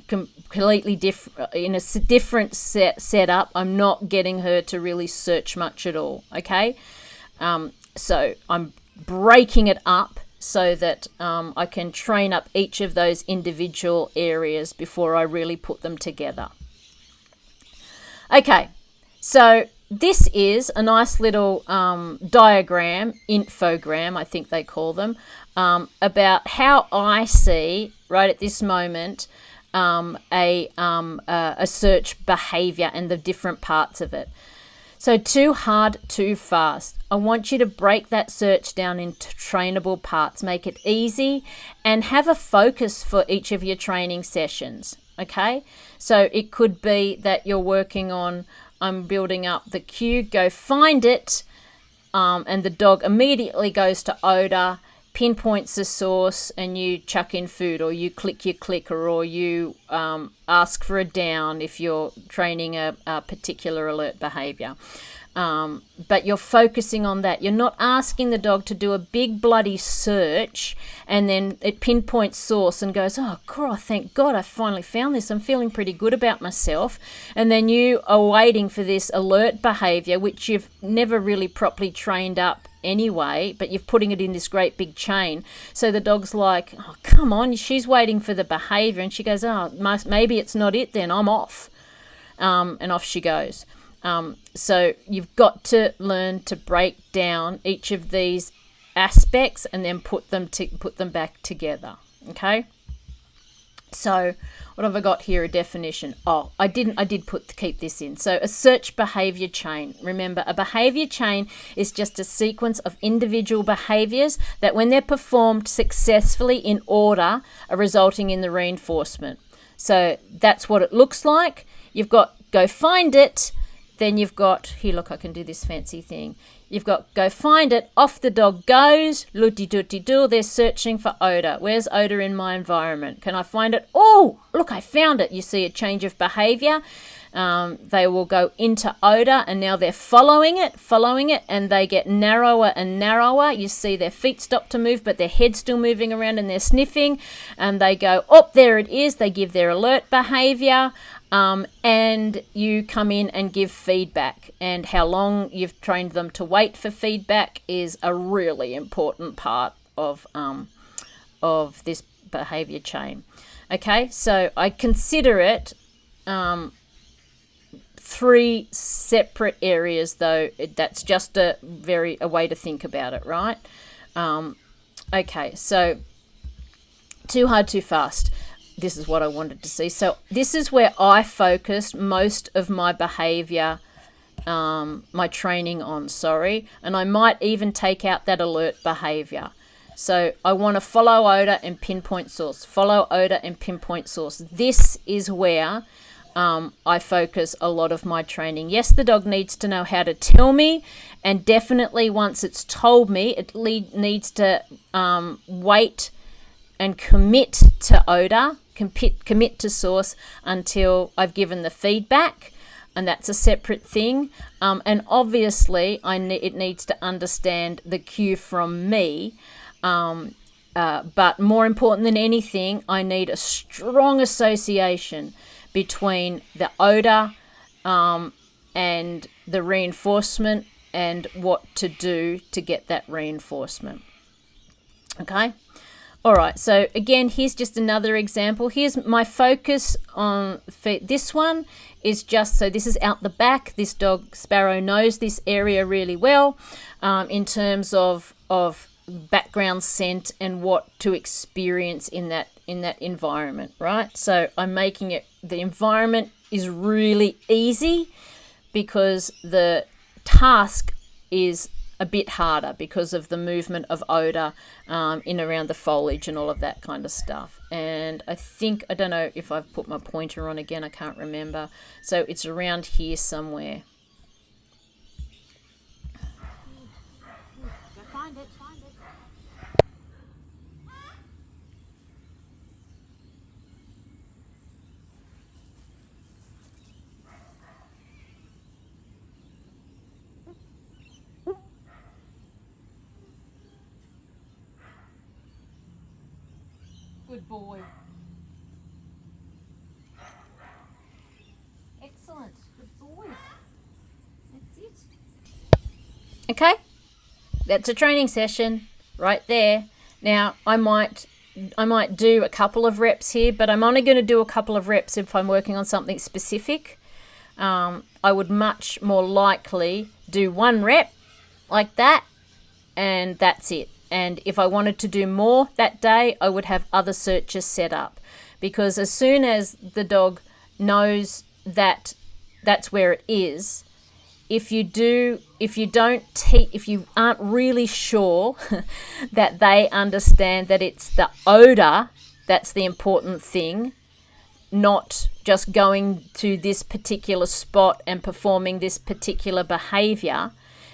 completely different, in a different setup. I'm not getting her to really search much at all. Okay, so I'm breaking it up so that I can train up each of those individual areas before I really put them together. Okay, so this is a nice little diagram, infogram, I think they call them, about how I see right at this moment a search behavior and the different parts of it. So too hard, too fast. I want you to break that search down into trainable parts, make it easy, and have a focus for each of your training sessions. Okay, so it could be that you're working on, I'm building up the cue, go find it, and the dog immediately goes to odor, pinpoints the source, and you chuck in food, or you click your clicker, or you ask for a down if you're training a particular alert behavior. But you're focusing on that. You're not asking the dog to do a big bloody search and then it pinpoints source and goes, oh, God, thank God I finally found this. I'm feeling pretty good about myself. And then you are waiting for this alert behavior, which you've never really properly trained up anyway, but you're putting it in this great big chain. So the dog's like, oh, come on, she's waiting for the behavior. And she goes, oh, maybe it's not it then, I'm off. And off she goes. So you've got to learn to break down each of these aspects and then put them back together. Okay. So what have I got here? A definition. Oh, I did keep this in. So a search behavior chain. Remember, a behavior chain is just a sequence of individual behaviors that, when they're performed successfully in order, are resulting in the reinforcement. So that's what it looks like. You've got go find it. Then you've got, here, look, I can do this fancy thing. You've got go find it, off the dog goes, looty-dooty-doo, they're searching for odour. Where's odour in my environment? Can I find it? Oh, look, I found it. You see a change of behaviour. They will go into odour, and now they're following it, and they get narrower and narrower. You see their feet stop to move, but their head's still moving around, and they're sniffing, and they go, oh, there it is. They give their alert behaviour. And you come in and give feedback, and how long you've trained them to wait for feedback is a really important part of this behavior chain. Okay, so I consider it 3 separate areas, though. That's just a way to think about it, right? Okay, so too hard, too fast. This is what I wanted to see. So this is where I focused most of my behavior, my training on, and I might even take out that alert behavior. So I want to follow odour and pinpoint source, follow odour and pinpoint source. This is where I focus a lot of my training. Yes, the dog needs to know how to tell me, and definitely once it's told me, it needs to wait and commit to odour, commit to source until I've given the feedback, and that's a separate thing. And obviously, it needs to understand the cue from me. But more important than anything, I need a strong association between the odour and the reinforcement and what to do to get that reinforcement. Okay? All right, so again, here's just another example. Here's my focus on this one is just, so this is out the back. This dog, Sparrow, knows this area really well in terms of background scent and what to experience in that environment, right? So I'm making it, the environment is really easy because the task is a bit harder because of the movement of odour in around the foliage and all of that kind of stuff. And I don't know if I've put my pointer on again, I can't remember. So it's around here somewhere. Find it. Good boy. Excellent. Good boy. That's it. Okay, that's a training session right there. Now I might do a couple of reps here, but I'm only going to do a couple of reps if I'm working on something specific. I would much more likely do 1 rep like that, and that's it. And if I wanted to do more that day, I would have other searches set up, because as soon as the dog knows that that's where it is, if you aren't really sure that they understand that it's the odor that's the important thing, not just going to this particular spot and performing this particular behavior,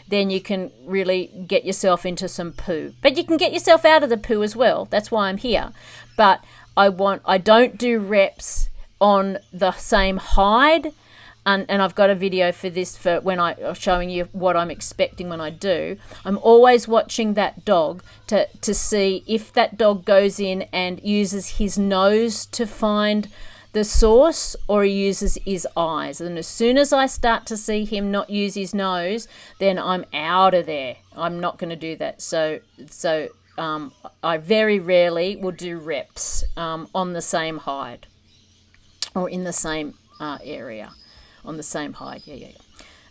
then you can really get yourself into some poo. But you can get yourself out of the poo as well. That's why I'm here. But I don't do reps on the same hide. And I've got a video for this for when I'm showing you what I'm expecting when I do. I'm always watching that dog to see if that dog goes in and uses his nose to find the source, or he uses his eyes. And as soon as I start to see him not use his nose, then I'm out of there. I'm not going to do that. So I very rarely will do reps on the same hide or in the same area. On the same hide. Yeah.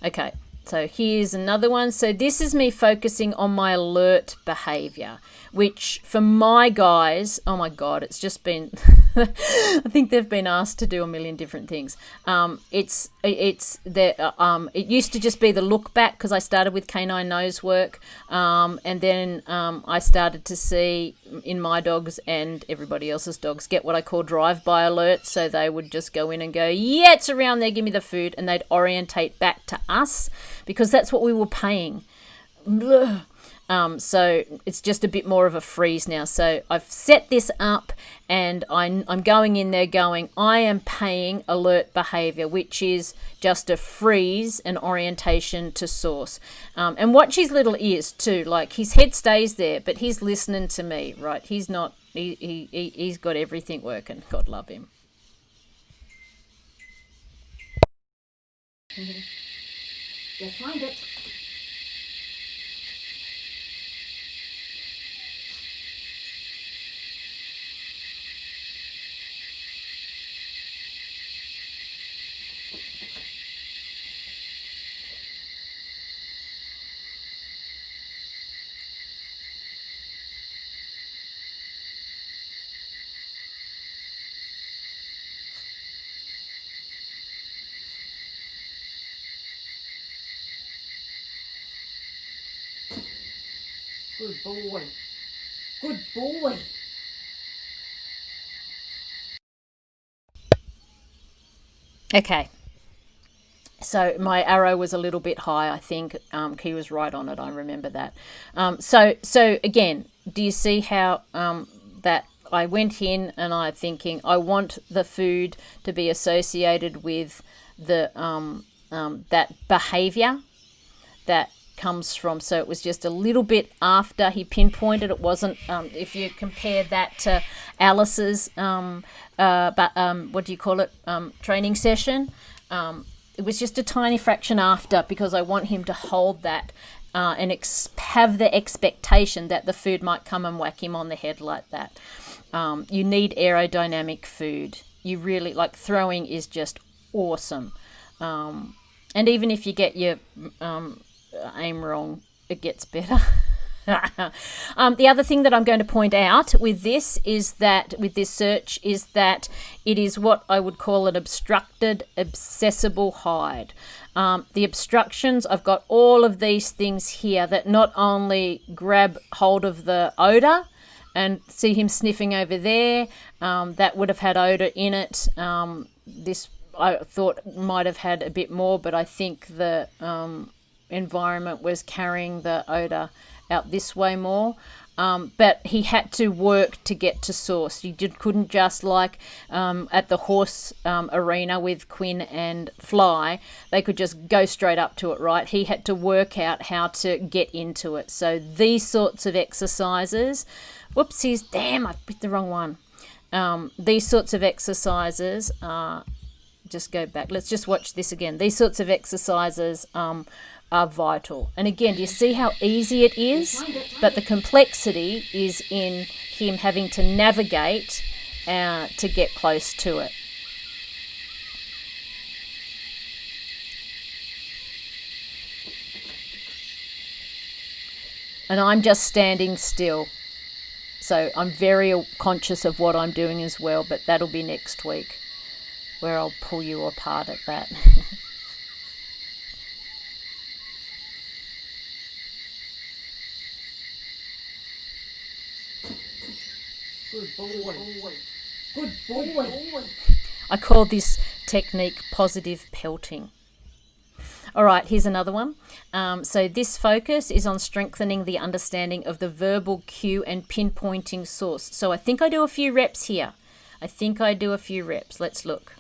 Okay, so here's another one. So this is me focusing on my alert behavior, which for my guys, oh my God, it's just been, I think they've been asked to do a million different things. It used to just be the look back, because I started with canine nose work, and then I started to see in my dogs and everybody else's dogs get what I call drive-by alerts. So they would just go in and go, yeah, it's around there, give me the food, and they'd orientate back to us, because that's what we were paying. bleh. So it's just a bit more of a freeze now. So I've set this up, and I'm going in there going, I am paying alert behavior, which is just a freeze and orientation to source. And watch his little ears too. Like, his head stays there, but he's listening to me, right? He's not, he's got everything working. God love him. Go find it. Good boy. Good boy. Okay. So my arrow was a little bit high. I think he was right on it. I remember that. So again, do you see how that I went in and I thinking I want the food to be associated with the that behavior that comes from. So it was just a little bit after he pinpointed. It wasn't. If you compare that to Alice's, what do you call it? Training session. It was just a tiny fraction after, because I want him to hold that and have the expectation that the food might come and whack him on the head like that. You need aerodynamic food. You really, like, throwing is just awesome. And even if you get your aim wrong, it gets better. The other thing that I'm going to point out with this is that, with this search, is that it is what I would call an obstructed accessible hide. The obstructions, I've got all of these things here that not only grab hold of the odor, and see him sniffing over there, that would have had odor in it. This I thought might have had a bit more, but I think the environment was carrying the odor out this way more. But he had to work to get to source. He couldn't just, like at the horse arena with Quinn and Fly, they could just go straight up to it, right? He had to work out how to get into it. So these sorts of exercises, whoopsies, damn, I picked the wrong one. These sorts of exercises, just go back. Let's just watch this again. These sorts of exercises are vital. And again, do you see how easy it is? But the complexity is in him having to navigate to get close to it. And I'm just standing still. So I'm very conscious of what I'm doing as well, but that'll be next week, where I'll pull you apart at that. Good boy. Good boy. I call this technique positive pelting. All right, here's another one. So this focus is on strengthening the understanding of the verbal cue and pinpointing source. So I think I do a few reps here. Let's look.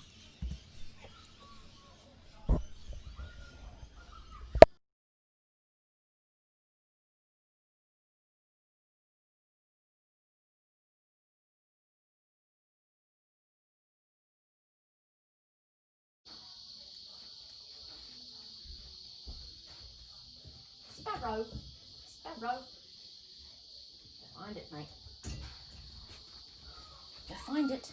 Sparrow. Find it, mate. Go find it.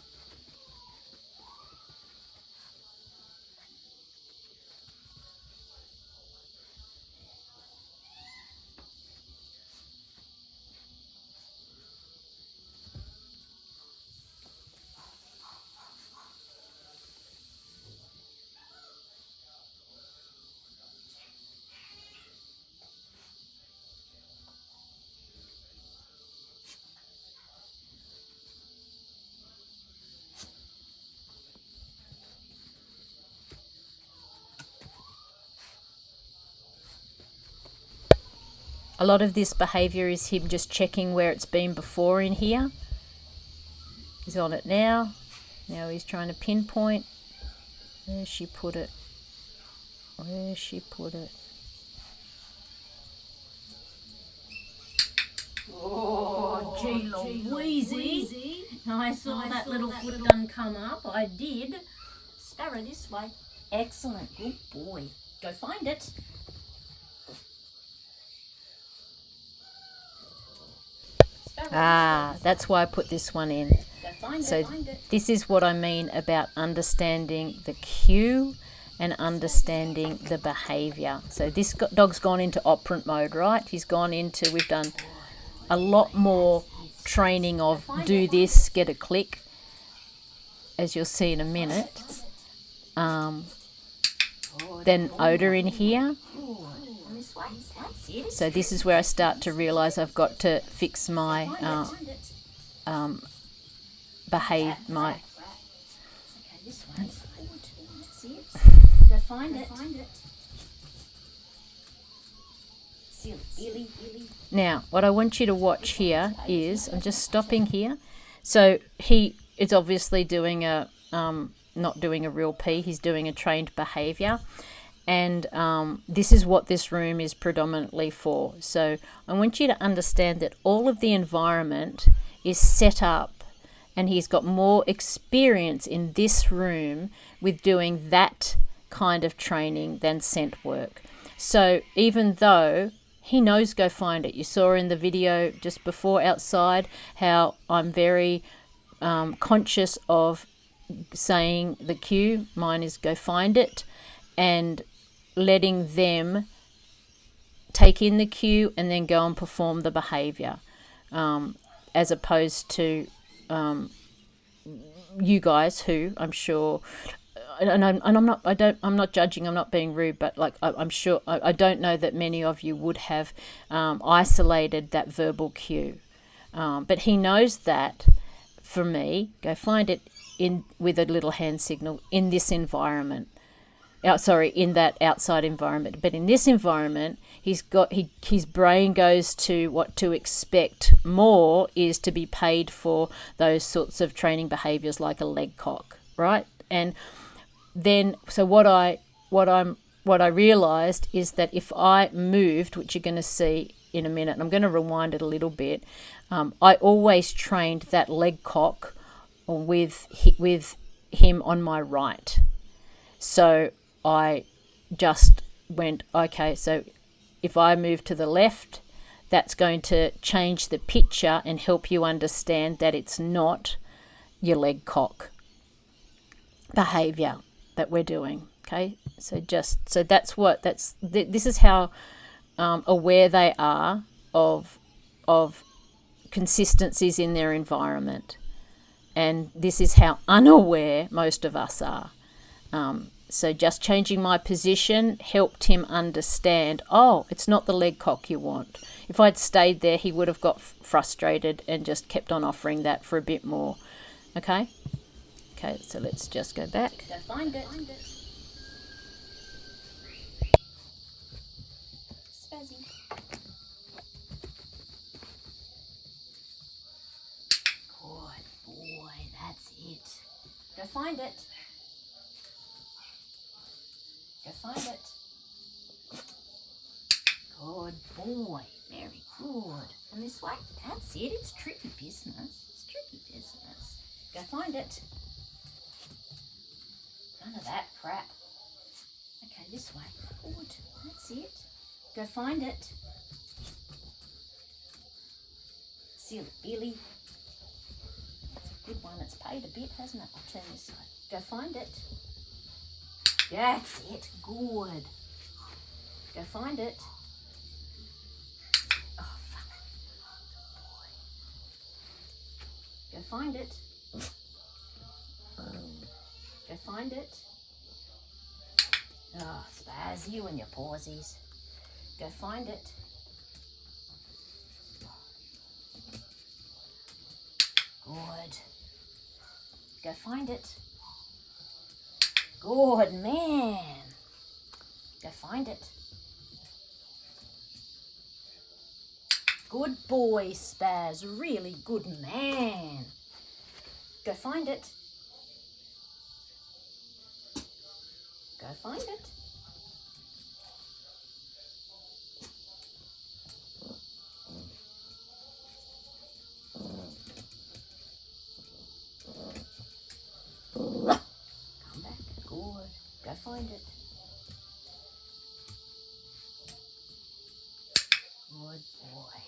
A lot of this behavior is him just checking where it's been before in here. He's on it now. Now he's trying to pinpoint. Where she put it? Where she put it? Oh, gee Louise. I saw that little foot gun come up. I did. Sparrow, this way. Excellent. Good boy. Go find it. Ah, that's why I put this one in. So this is what I mean about understanding the cue and understanding the behavior. So this dog's gone into operant mode, right? He's gone into, we've done a lot more training of do this, get a click, as you'll see in a minute. Then odor in here. So this is where I start to realise I've got to fix my Go find it. Now, what I want you to watch here is, I'm just stopping here. So he is obviously doing a, not doing a real pee, he's doing a trained behaviour. And this is what this room is predominantly for. So I want you to understand that all of the environment is set up, and he's got more experience in this room with doing that kind of training than scent work. So even though he knows go find it, you saw in the video just before outside how I'm very conscious of saying the cue, mine is go find it, and letting them take in the cue and then go and perform the behaviour, as opposed to you guys who I'm sure, and I'm not judging, I'm not being rude, but like I'm sure I don't know that many of you would have isolated that verbal cue, but he knows that for me, go find it in with a little hand signal in this environment. In that outside environment. But in this environment, his brain goes to what to expect more is to be paid for those sorts of training behaviours like a leg cock, right? And then, so what I realised is that if I moved, which you're going to see in a minute, and I'm going to rewind it a little bit, I always trained that leg cock with him on my right. So I just went, okay, so if I move to the left, that's going to change the picture and help you understand that it's not your leg cock behaviour that we're doing, okay? So this is how aware they are of consistencies in their environment. And this is how unaware most of us are. So just changing my position helped him understand, oh, it's not the leg cock you want. If I'd stayed there, he would have got frustrated and just kept on offering that for a bit more. Okay? Okay, so let's just go back. Go find it. Spazzy. Good boy, that's it. Go find it. Go find it. Good boy. Very good. And this way. That's it. It's tricky business. Go find it. None of that crap. Okay, this way. Good. That's it. Go find it. Silly Billy. That's a good one. It's paid a bit, hasn't it? I'll turn this way. Go find it. That's it. Good. Go find it. Oh, fuck. Boy. Go find it. Go find it. Oh, Spaz, you and your pawsies. Go find it. Good. Go find it. Good man. Go find it. Good boy, Spaz. Really good man. Go find it. Go find it. Come back. Good. Go find it. Good boy.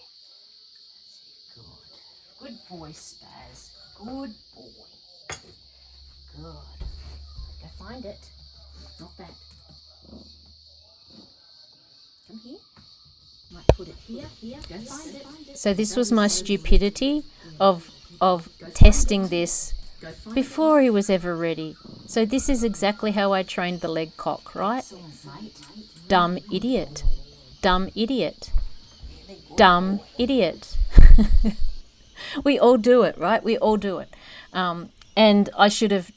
Good. Good boy, Spaz. Good boy. Good. Go find it. Not that. Come here. Might put it here. Go find it. So this was my stupidity of testing this before he was ever ready. So this is exactly how I trained the leg cock, right? Dumb idiot. Dumb idiot. Dumb idiot. We all do it, right? We all do it. And I should have,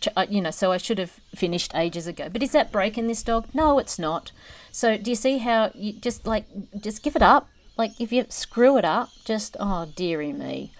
so I should have finished ages ago. But is that breaking this dog? No, it's not. So do you see how you just give it up? Like if you screw it up, oh, dearie me.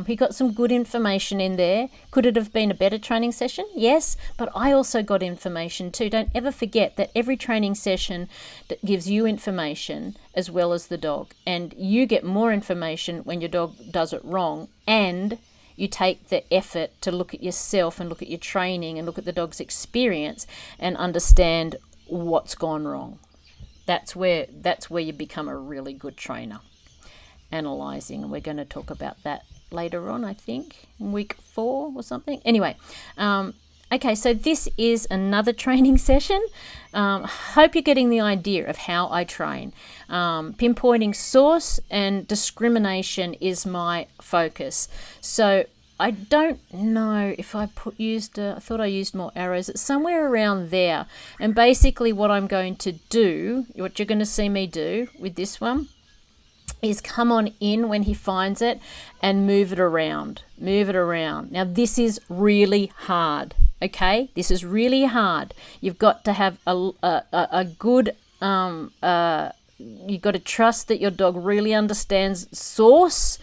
He got some good information in there. Could it have been a better training session? Yes, but I also got information too. Don't ever forget that every training session that gives you information as well as the dog. And you get more information when your dog does it wrong, and you take the effort to look at yourself and look at your training and look at the dog's experience and understand what's gone wrong. That's where you become a really good trainer. Analysing, and we're going to talk about that later on, I think, in week 4 or something. Anyway, okay, so this is another training session. Hope you're getting the idea of how I train. Pinpointing source and discrimination is my focus. So I don't know if I I thought I used more arrows. It's somewhere around there. And basically what I'm going to do, what you're going to see me do with this one, is come on in when he finds it and move it around. Move it around. Now this is really hard, okay? This is really hard. You've got to have a good, you've got to trust that your dog really understands source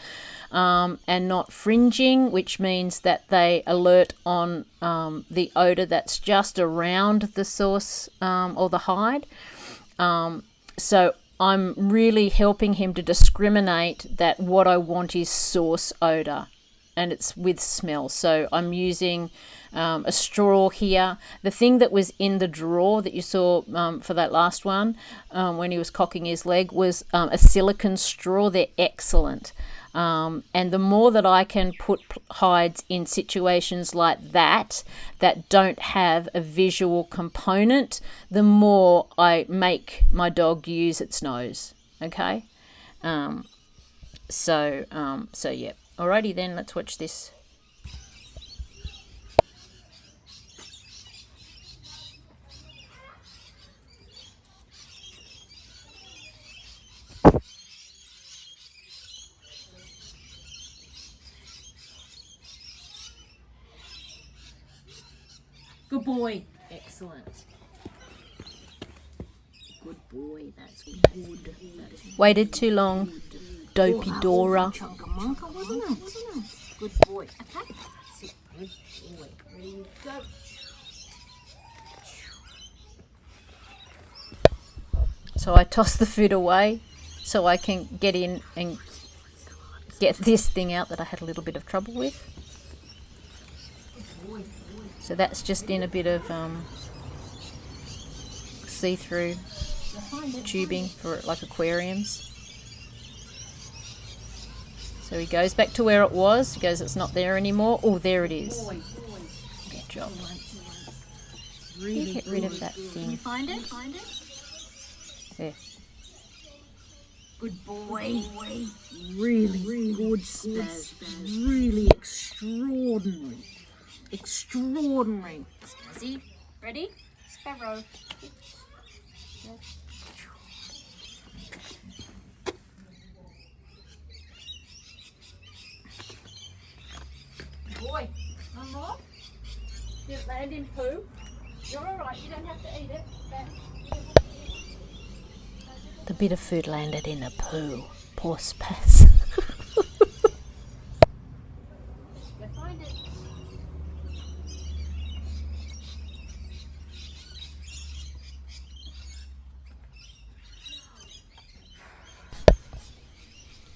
and not fringing, which means that they alert on the odour that's just around the source or the hide. So I'm really helping him to discriminate that what I want is source odour, and it's with smell. So I'm using a straw here. The thing that was in the drawer that you saw for that last one when he was cocking his leg was a silicone straw. They're excellent. And the more that I can put hides in situations like that don't have a visual component, the more I make my dog use its nose. Okay? So yeah. Alrighty then, let's watch this. Good boy. Excellent. Good boy. That's good. Waited too long. Dopey Dora. Chunkamunka, wasn't it? Good boy. Okay. That's it. Good boy. Ready to go. So I toss the food away so I can get in and get this thing out that I had a little bit of trouble with. So that's just in a bit of see-through tubing for like aquariums. So he goes back to where it was. He goes, it's not there anymore. Oh, there it is. Good job. Really get rid of that thing. Can you find it? There. Good boy. Really good, Spaz. Really extraordinary. Extraordinary. Spazzy, ready? Sparrow. Boy, one more. Did it land in poo? You're alright, you don't have to eat it. The bit of food landed in a poo. Poor Spaz.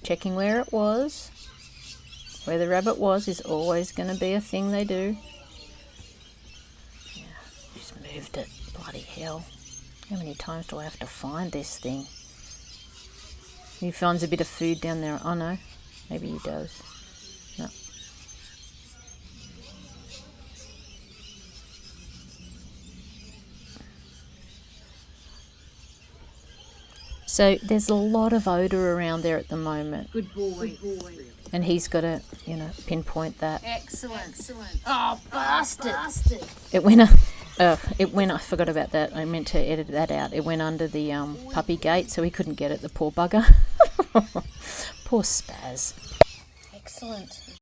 checking where it was. Where the rabbit was is always going to be a thing they do. Yeah, just moved it. Bloody hell. How many times do I have to find this thing? He finds a bit of food down there. Oh no, maybe he does. No. So there's a lot of odour around there at the moment. Good boy. And he's got to, pinpoint that. Excellent. Oh, bastard. It went, I forgot about that. I meant to edit that out. It went under the puppy gate, so he couldn't get it, the poor bugger. Poor Spaz. Excellent.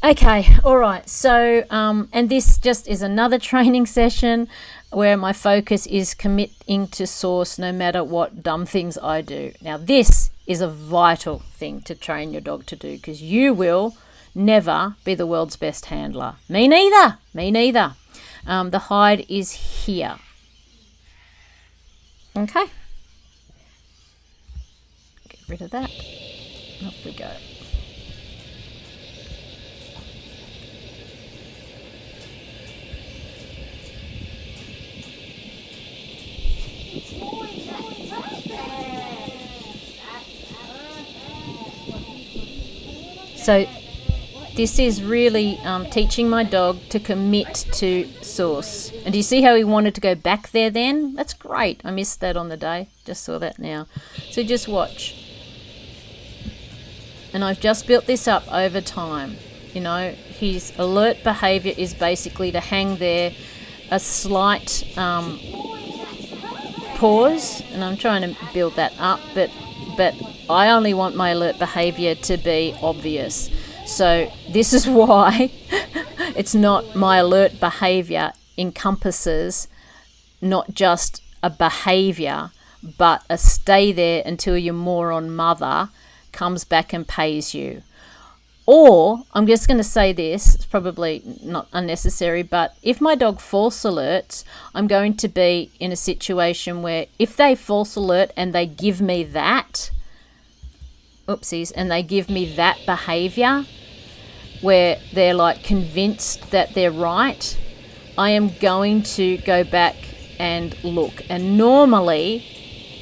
Okay, all right. So, and this just is another training session where my focus is committing to source no matter what dumb things I do. Now, this is a vital thing to train your dog to do, because you will never be the world's best handler. Me neither. The hide is here. Okay. Get rid of that. Off we go. So this is really teaching my dog to commit to source. And do you see how he wanted to go back there then? That's great. I missed that on the day. Just saw that now. So just watch. And I've just built this up over time. His alert behaviour is basically to hang there, a slight pause. And I'm trying to build that up, but I only want my alert behaviour to be obvious. So this is why it's not my alert behaviour encompasses not just a behaviour, but a stay there until your moron mother comes back and pays you. Or, I'm just going to say this, it's probably not unnecessary, but if my dog false alerts, I'm going to be in a situation where if they false alert and they give me that, and they give me that behaviour where they're like convinced that they're right, I am going to go back and look. And normally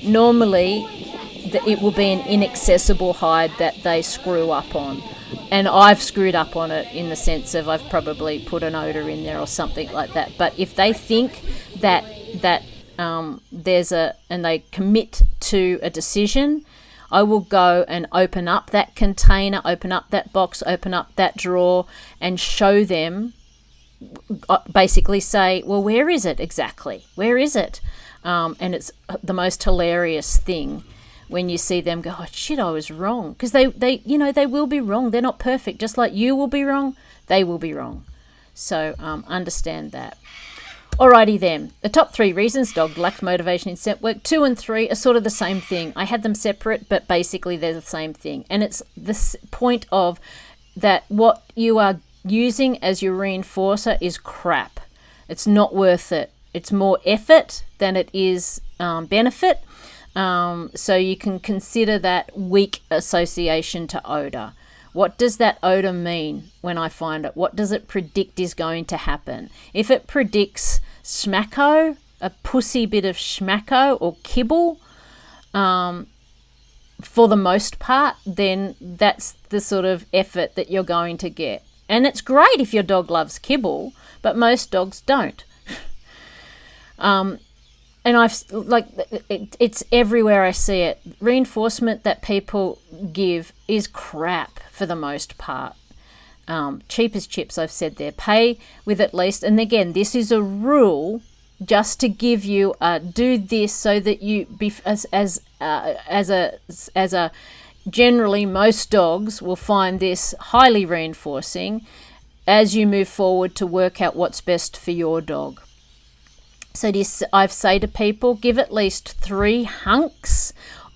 it will be an inaccessible hide that they screw up on. And I've screwed up on it in the sense of I've probably put an odour in there or something like that. But if they think that there's and they commit to a decision, I will go and open up that container, open up that box, open up that drawer and show them, basically say, well, where is it exactly? Where is it? And it's the most hilarious thing when you see them go, oh, shit, I was wrong. Because they will be wrong. They're not perfect. Just like you will be wrong, they will be wrong. So understand that. Alrighty then. The top 3 reasons dog lacked motivation in scent work. 2 and 3 are sort of the same thing. I had them separate, but basically they're the same thing. And it's this point of that what you are using as your reinforcer is crap. It's not worth it. It's more effort than it is benefit. So you can consider that weak association to odour. What does that odour mean when I find it? What does it predict is going to happen? If it predicts smacko, a pussy bit of smacko or kibble, for the most part, then that's the sort of effort that you're going to get. And it's great if your dog loves kibble, but most dogs don't. And it's everywhere I see it. Reinforcement that people give is crap for the most part. Cheap as chips, I've said there. Pay with at least, and again, this is a rule just to give you do this so that you be as a generally most dogs will find this highly reinforcing as you move forward to work out what's best for your dog. So I've say to people, give at least 3 hunks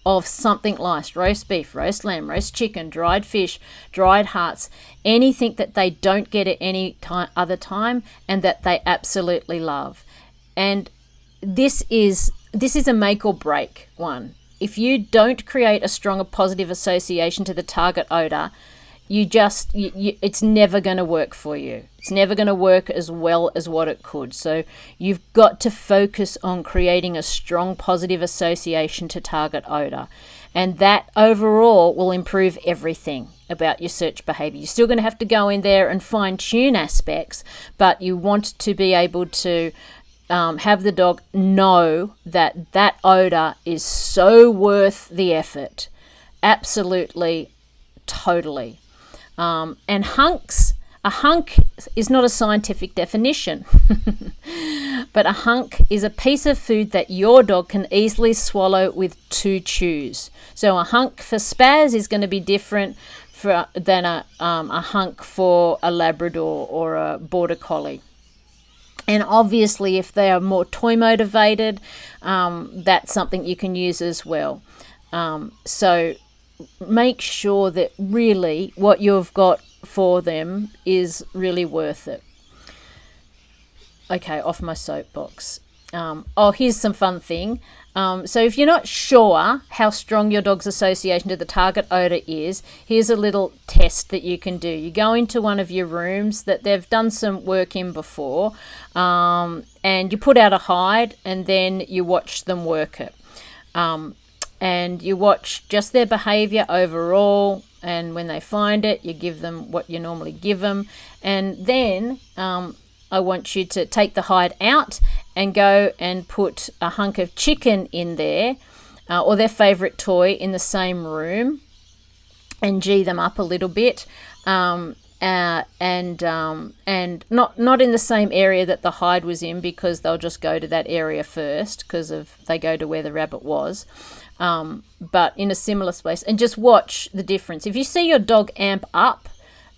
of something like roast beef, roast lamb, roast chicken, dried fish, dried hearts, anything that they don't get at any other time and that they absolutely love. And this is a make or break one. if you don't create a stronger positive association to the target odor, it's never going to work for you. It's never going to work as well as what it could. So you've got to focus on creating a strong positive association to target odor. And that overall will improve everything about your search behavior. You're still going to have to go in there and fine tune aspects, but you want to be able to have the dog know that that odor is so worth the effort. Absolutely, totally. And hunks, a hunk is not a scientific definition, but a hunk is a piece of food that your dog can easily swallow with 2 chews. So a hunk for Spaz is going to be different than a hunk for a Labrador or a Border Collie. And obviously, if they are more toy motivated, that's something you can use as well. So make sure that really what you've got for them is really worth it. Okay, off my soapbox. Here's some fun thing. So if you're not sure how strong your dog's association to the target odor is, here's a little test that you can do. You go into one of your rooms that they've done some work in before, and you put out a hide, and then you watch them work it. And you watch just their behavior overall, and when they find it, you give them what you normally give them. And then I want you to take the hide out and go and put a hunk of chicken in there, or their favourite toy in the same room, and G them up a little bit, and not in the same area that the hide was in, because they'll just go to that area first because they go to where the rabbit was. But in a similar space, and just watch the difference. If you see your dog amp up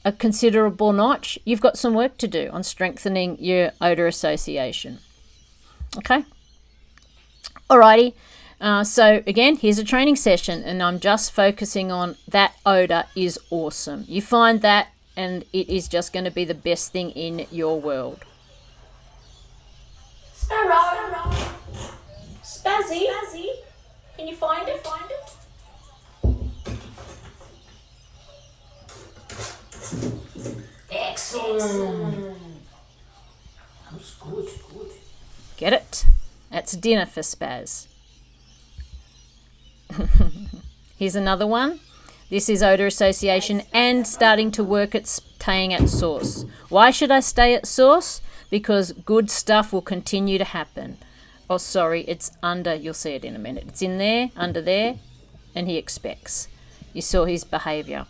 a considerable notch, you've got some work to do on strengthening your odor association. Okay? Alrighty. So again, here's a training session, and I'm just focusing on that odor is awesome. You find that, and it is just going to be the best thing in your world. Sparrow. Spazzy. Can you find it? Excellent. That's good. Get it? That's dinner for Spaz. Here's another one. This is odor association and starting to work at staying at source. Why should I stay at source? Because good stuff will continue to happen. Oh, sorry, it's under. You'll see it in a minute. It's in there, under there, and he expects. You saw his behaviour.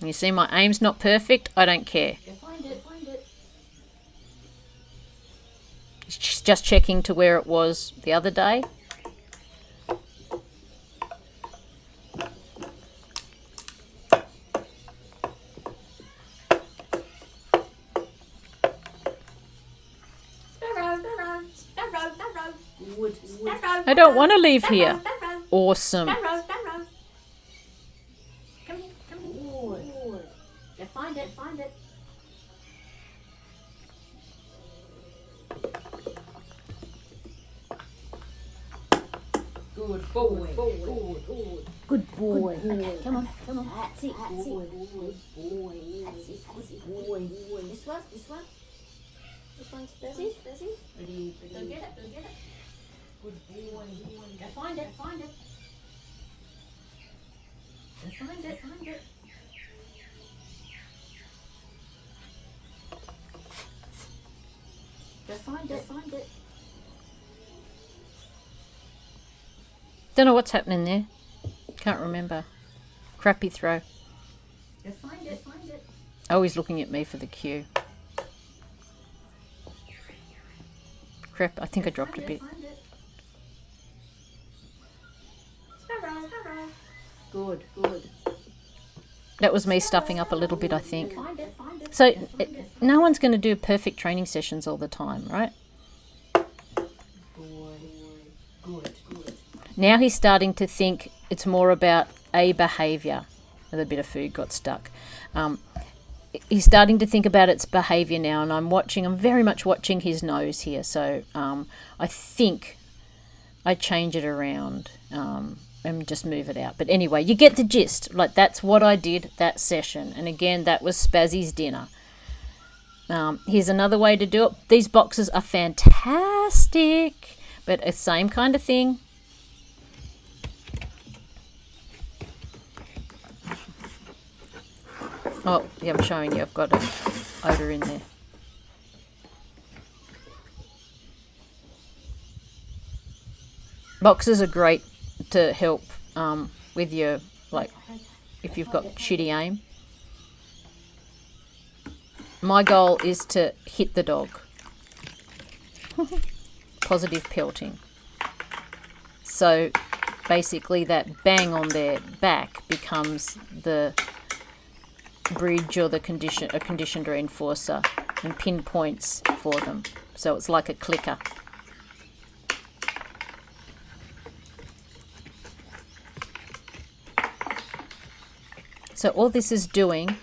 You see my aim's not perfect? I don't care. Find it. She's just checking to where it was the other day. Sparrow. Good. I don't want to leave here. Awesome. Sparrow. Come here. Good. Yeah, find it. Good boy. Good boy. Okay, come on. That's it. Good boy. That's it. This one. This one's busy. Ready. Go get it. Good boy. Go find it. Go find it. Go find it. Don't know what's happening there. Can't remember. Crappy throw. Go find it. Oh, he's looking at me for the cue. Crap, I think I dropped a bit. Find it. Sparrow. Good. That was me stuffing up a little bit, I think. Find it. So, no one's going to do perfect training sessions all the time, right? Good. Now he's starting to think it's more about a behaviour. A bit of food got stuck. He's starting to think about its behaviour now, and I'm very much watching his nose here. So I think I change it around and just move it out. But anyway, you get the gist. Like, that's what I did that session. And again, that was Spazzy's dinner. Here's another way to do it. These boxes are fantastic, but the same kind of thing. Oh, yeah, I'm showing you. I've got an odor in there. Boxes are great to help with your, like, if you've got shitty aim. My goal is to hit the dog. Positive pelting. So basically that bang on their back becomes the bridge or a conditioned reinforcer and pinpoints for them. So it's like a clicker. So all this is doing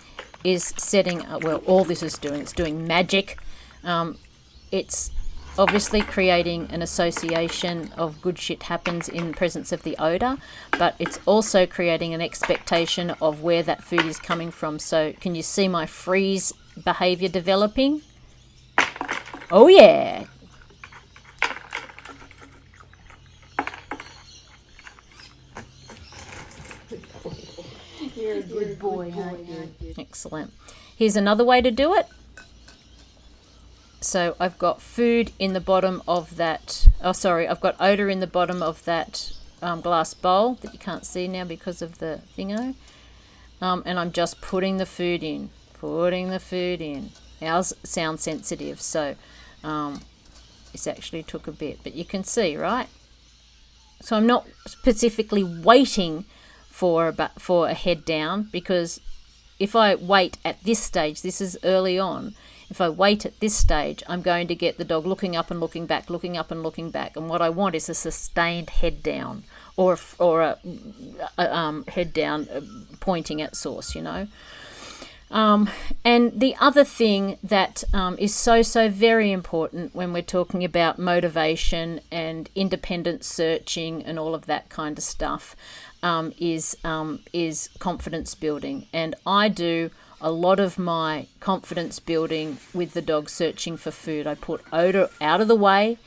is setting, it's doing magic. It's obviously creating an association of good shit happens in presence of the odor, but it's also creating an expectation of where that food is coming from. So can you see my freeze behavior developing? Oh yeah. You're a good boy, aren't you? Excellent. Here's another way to do it. So I've got food in the bottom of that, I've got odor in the bottom of that glass bowl that you can't see now because of the thingo. And I'm just putting the food in. Ours sound sensitive, so this actually took a bit, but you can see, right? So I'm not specifically waiting for a head down, because if I wait at this stage, this is early on, if I wait at this stage, I'm going to get the dog looking up and looking back, looking up and looking back. And what I want is a sustained head down, or a head down pointing at source, you know. And the other thing that is so very important when we're talking about motivation and independent searching and all of that kind of stuff is confidence building. And I do a lot of my confidence building with the dog searching for food. I put odor out of the way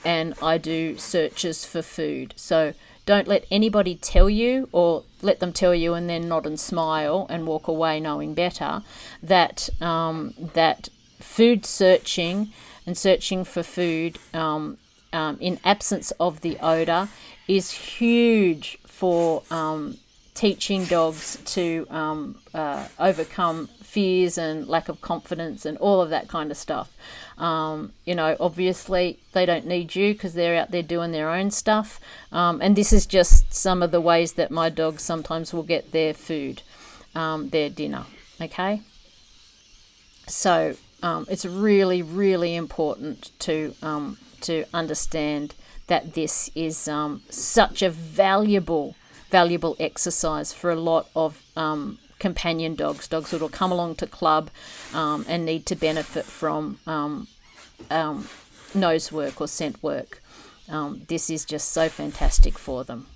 and I do searches for food. So don't let anybody tell you, or let them tell you and then nod and smile and walk away knowing better, that that food searching and searching for food in absence of the odor is huge for teaching dogs to overcome fears and lack of confidence and all of that kind of stuff. You know, obviously they don't need you because they're out there doing their own stuff. And this is just some of the ways that my dogs sometimes will get their food, their dinner. Okay. So it's really important to understand that this is such a valuable exercise for a lot of companion dogs that will come along to club and need to benefit from nose work or scent work. This is just so fantastic for them.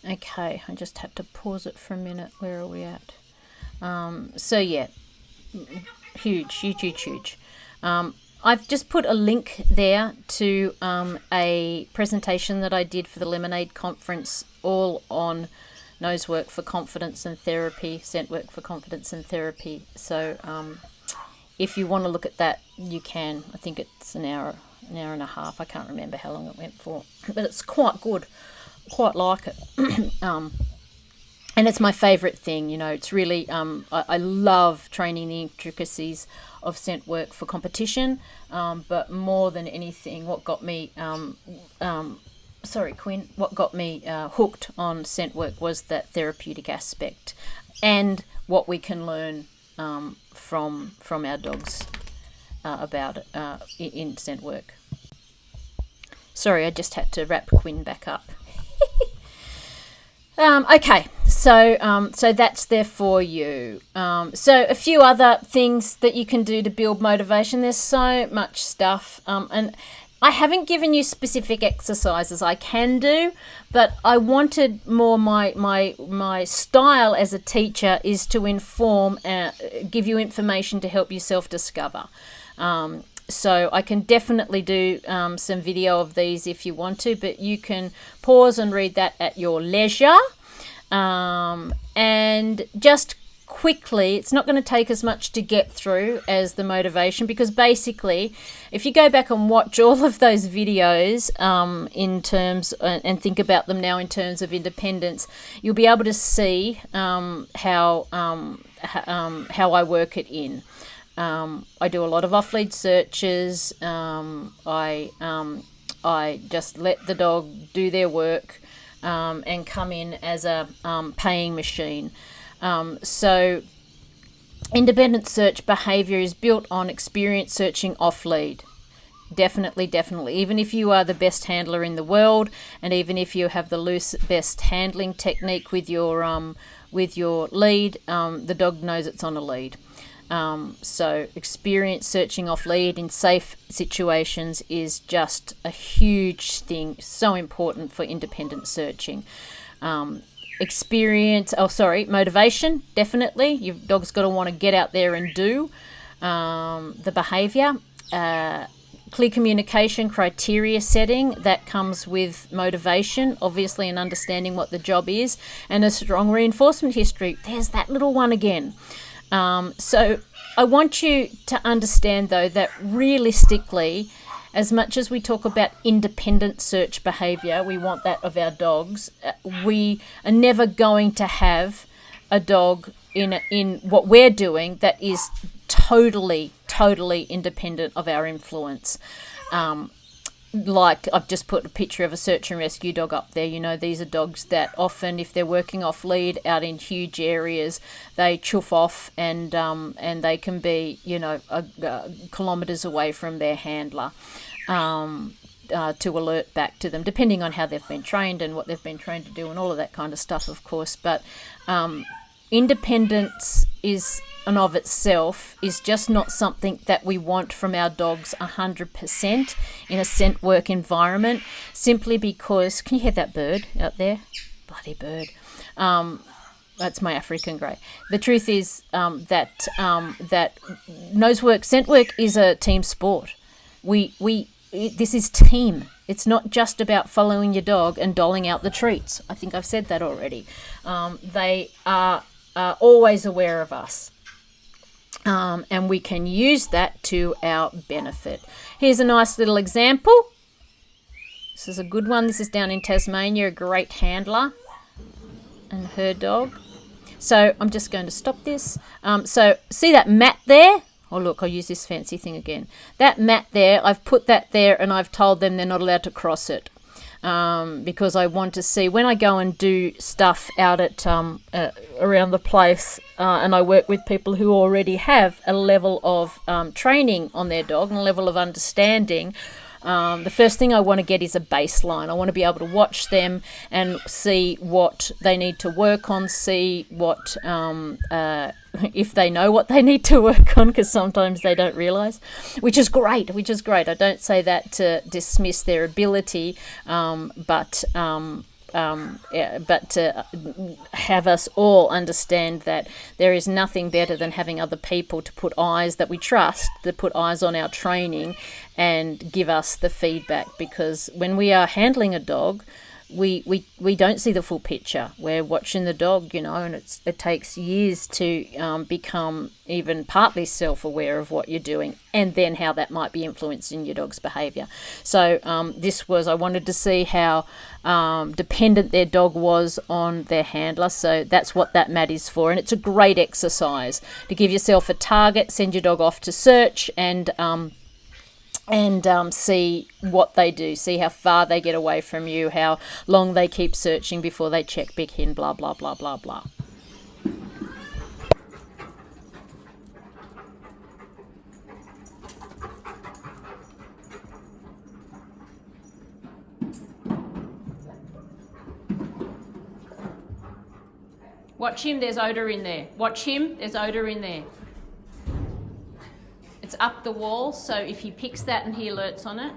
Okay, I just had to pause it for a minute. Where are we at? So yeah, huge. I've just put a link there to a presentation that I did for the Lemonade Conference, all on nose work for confidence and therapy, scent work for confidence and therapy. So if you want to look at that, you can. I think it's an hour and a half. I can't remember how long it went for, but it's quite good. Quite like it. And it's my favourite thing, you know. It's really, I love training the intricacies of scent work for competition, but more than anything, what got me, what got me hooked on scent work was that therapeutic aspect and what we can learn from our dogs about it in scent work. Sorry, I just had to wrap Quinn back up. Okay, So that's there for you. So a few other things that you can do to build motivation. There's so much stuff, and I haven't given you specific exercises I can do, but I wanted more my style as a teacher is to inform, give you information to help you self-discover. So I can definitely do some video of these if you want to, but you can pause and read that at your leisure. And just quickly, it's not going to take as much to get through as the motivation, because basically if you go back and watch all of those videos in terms and think about them now in terms of independence, you'll be able to see how I work it in. I do a lot of off-lead searches. I just let the dog do their work and come in as a paying machine. So independent search behavior is built on experience searching off lead. Definitely. Even if you are the best handler in the world, and even if you have the best handling technique with your lead, the dog knows it's on a lead. So experience searching off lead in safe situations is just a huge thing, so important for independent searching. Motivation, definitely. Your dog's got to want to get out there and do the behavior. Clear communication, criteria setting, that comes with motivation, obviously, and understanding what the job is, and a strong reinforcement history. There's that little one again. So I want you to understand, though, that realistically, as much as we talk about independent search behavior, we want that of our dogs, we are never going to have a dog in what we're doing that is totally independent of our influence. Like I've just put a picture of a search and rescue dog up there. You know, these are dogs that often, if they're working off lead out in huge areas, they chuff off and they can be, kilometres away from their handler to alert back to them, depending on how they've been trained and what they've been trained to do and all of that kind of stuff, of course. But independence is of itself is just not something that we want from our dogs 100% in a scent work environment, simply because, can you hear that bird out there? Bloody bird. That's my African grey. The truth is that nose work, scent work is a team sport. This is team. It's not just about following your dog and doling out the treats. I think I've said that already. They are always aware of us. And we can use that to our benefit. Here's a nice little example. This is a good one. This is down in Tasmania, a great handler and her dog. So I'm just going to stop this. So see that mat there? Oh, look, I'll use this fancy thing again. That mat there, I've put that there and I've told them they're not allowed to cross it. Because I want to see when I go and do stuff out at around the place, and I work with people who already have a level of training on their dog and a level of understanding. The first thing I want to get is a baseline. I want to be able to watch them and see what they need to work on, see what if they know what they need to work on, because sometimes they don't realise, which is great. I don't say that to dismiss their ability, but to have us all understand that there is nothing better than having other people to put eyes that we trust, that put eyes on our training and give us the feedback. Because when we are handling a dog, we don't see the full picture. We're watching the dog, and it takes years to become even partly self-aware of what you're doing, and then how that might be influencing your dog's behaviour. So I wanted to see how dependent their dog was on their handler. So that's what that mat is for, and it's a great exercise to give yourself a target, send your dog off to search, and see what they do, see how far they get away from you, how long they keep searching before they check big hen, blah, blah, blah, blah, blah. Watch him, there's odour in there. Watch him, there's odour in there. It's up the wall, so if he picks that and he alerts on it.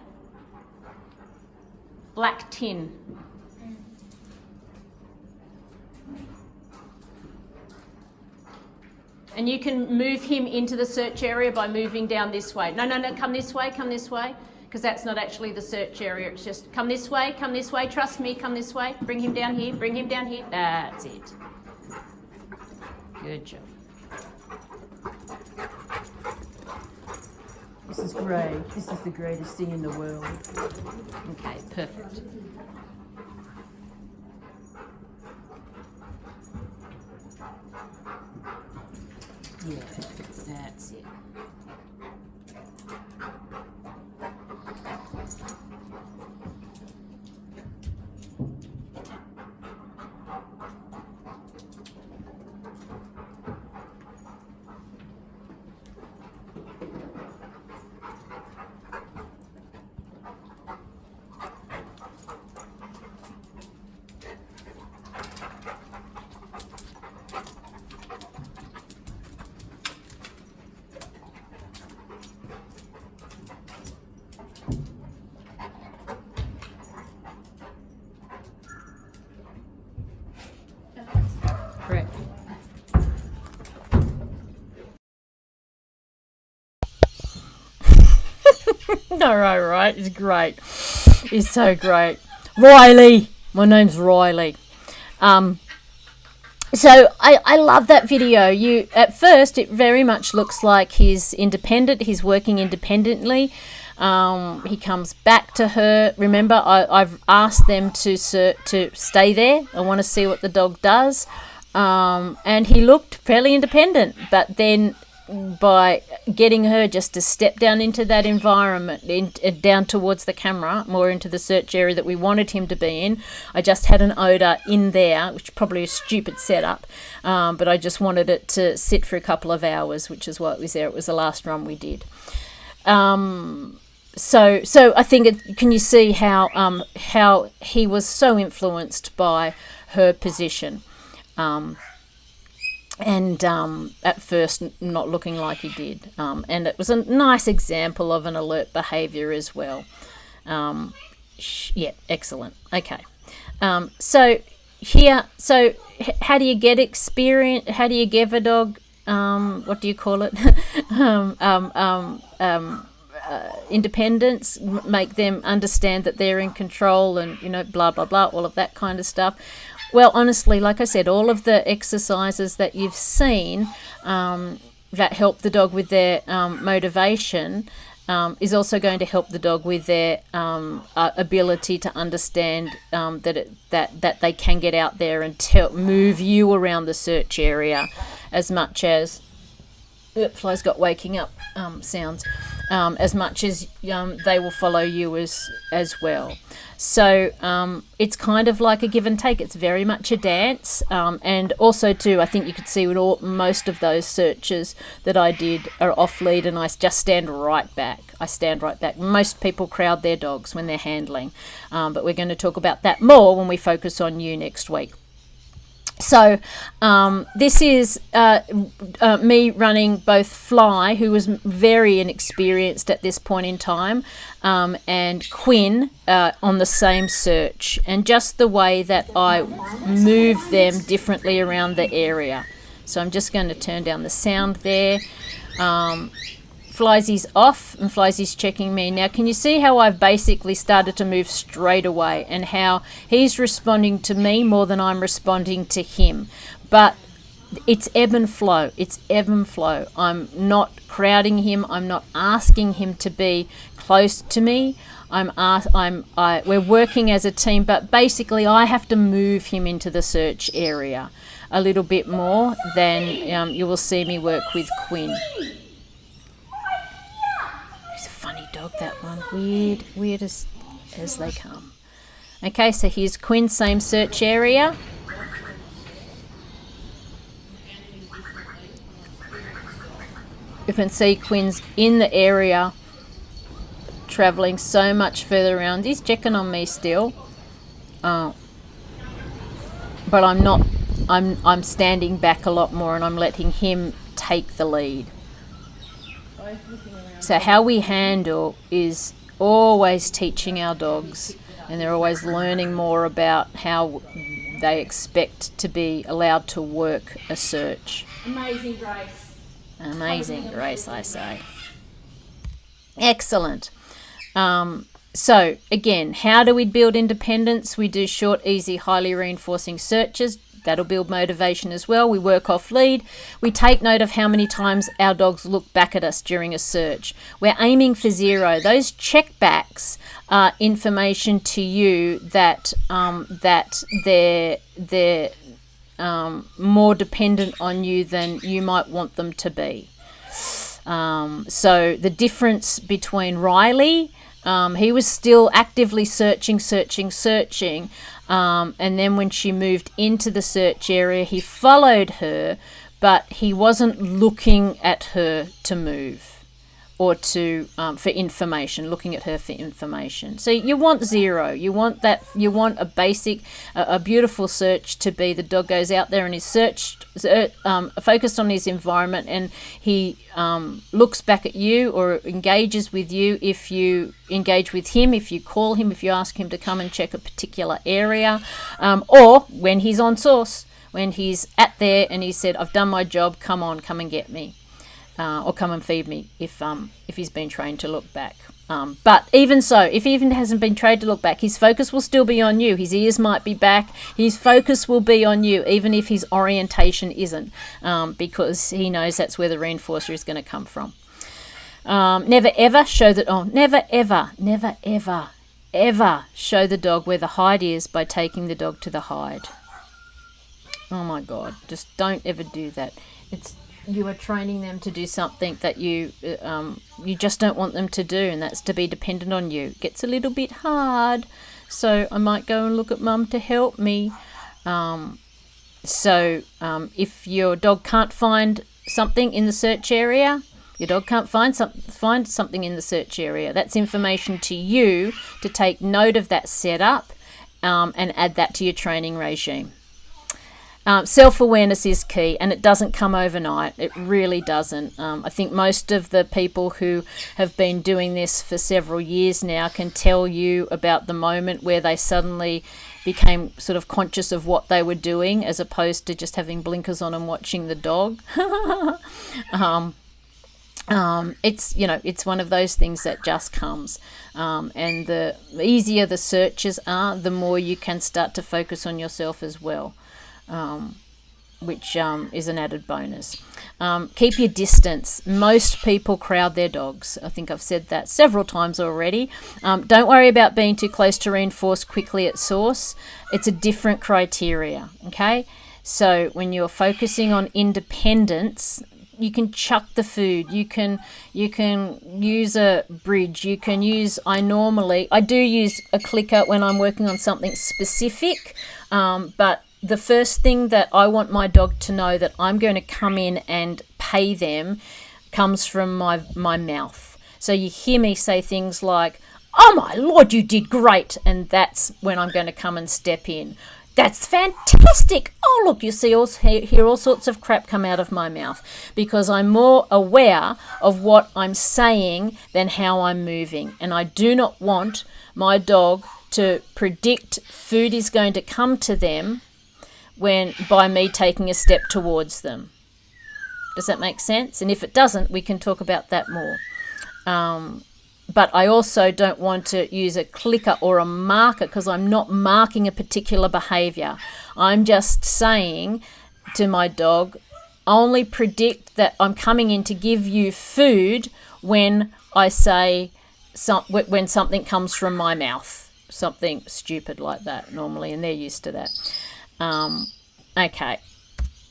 Black tin. And you can move him into the search area by moving down this way. No, come this way, because that's not actually the search area. It's just come this way, trust me, come this way. Bring him down here, That's it. Good job. This is great. This is the greatest thing in the world. Okay, perfect. Yeah, that's it. Correct. No, right. It's great. It's so great. Riley. My name's Riley. So I love that video. At first it very much looks like he's independent. He's working independently. He comes back to her. Remember, I've asked them to stay there. I want to see what the dog does. And he looked fairly independent, but then by getting her just to step down into that environment, down towards the camera, more into the search area that we wanted him to be in, I just had an odour in there, which is probably a stupid setup, but I just wanted it to sit for a couple of hours, which is why it was there. It was the last run we did. So I think can you see how he was so influenced by her position, and at first not looking like he did, and it was a nice example of an alert behaviour as well. Yeah, excellent. Okay, so how do you get experience? How do you give a dog? What do you call it? Independence, make them understand that they're in control, and blah blah blah, all of that kind of stuff. Well, honestly, like I said, all of the exercises that you've seen that help the dog with their motivation is also going to help the dog with their ability to understand that they can get out there and move you around the search area, as much as Flo's got waking up sounds, as much as they will follow you as well. So it's kind of like a give and take. It's very much a dance, and also too, I think you could see with most of those searches that I did are off lead, and I just stand right back. Most people crowd their dogs when they're handling, but we're going to talk about that more when we focus on you next week. So this is me running both Fly, who was very inexperienced at this point in time, and Quinn on the same search, and just the way that I move them differently around the area. So I'm just going to turn down the sound there. Flysy's off, and Flysy's checking me. Now, can you see how I've basically started to move straight away, and how he's responding to me more than I'm responding to him? But it's ebb and flow. I'm not crowding him. I'm not asking him to be close to me. We're working as a team, but basically I have to move him into the search area a little bit more than you will see me work with Quinn. Dog, that one. Weird as they come. Okay, so here's Quinn, same search area. You can see Quinn's in the area, travelling so much further around. He's checking on me still, but I'm not I'm standing back a lot more and I'm letting him take the lead. So how we handle is always teaching our dogs, and they're always learning more about how they expect to be allowed to work a search. Amazing Grace. Amazing Grace, I say. Excellent. So again, how do we build independence? We do short, easy, highly reinforcing searches. That'll build motivation as well. We work off lead. We take note of how many times our dogs look back at us during a search. We're aiming for 0. Those checkbacks are information to you that they're more dependent on you than you might want them to be. So the difference between Riley, he was still actively searching. And then when she moved into the search area, he followed her, but he wasn't looking at her to move or to for information, looking at her for information. So you want 0. You want that. You want a basic, a beautiful search to be the dog goes out there and is focused on his environment, and he looks back at you or engages with you if you engage with him, if you call him, if you ask him to come and check a particular area, or when he's on source, when he's at there and he said, I've done my job, come and get me. Or come and feed me if he's been trained to look back. But even so, if he even hasn't been trained to look back, his focus will still be on you. His ears might be back. His focus will be on you, even if his orientation isn't, because he knows that's where the reinforcer is going to come from. Never ever show the dog where the hide is by taking the dog to the hide. Oh my God, just don't ever do that. You are training them to do something that you just don't want them to do, and that's to be dependent on you. It gets a little bit hard, so I might go and look at mum to help me. If your dog can't find something in the search area, find something in the search area. That's information to you to take note of that setup and add that to your training regime. Self-awareness is key, and it doesn't come overnight. It really doesn't. I think most of the people who have been doing this for several years now can tell you about the moment where they suddenly became sort of conscious of what they were doing, as opposed to just having blinkers on and watching the dog. It's one of those things that just comes. And the easier the searches are, the more you can start to focus on yourself as well. Which is an added bonus. Keep your distance. Most people crowd their dogs. I think I've said that several times already. Don't worry about being too close to reinforce quickly at source. It's a different criteria, okay? So when you're focusing on independence, you can chuck the food. You can use a bridge. I do use a clicker when I'm working on something specific, but the first thing that I want my dog to know that I'm going to come in and pay them comes from my mouth. So you hear me say things like, "Oh my Lord, you did great," and that's when I'm going to come and step in. "That's fantastic. Oh, look, you hear all sorts of crap come out of my mouth, because I'm more aware of what I'm saying than how I'm moving. And I do not want my dog to predict food is going to come to them by me taking a step towards them. Does that make sense? And if it doesn't, we can talk about that more. But I also don't want to use a clicker or a marker, because I'm not marking a particular behavior. I'm just saying to my dog, only predict that I'm coming in to give you food when I say when something comes from my mouth. Something stupid like that normally, and they're used to that. Okay.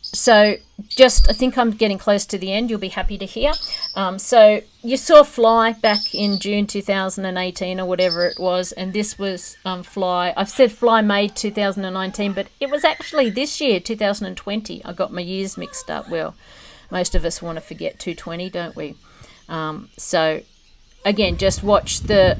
So I think I'm getting close to the end. You'll be happy to hear. So you saw Fly back in June 2018 or whatever it was, and this was Fly. I've said Fly made 2019, but it was actually this year, 2020. I got my years mixed up. Well, most of us want to forget 220, don't we? So again, just watch the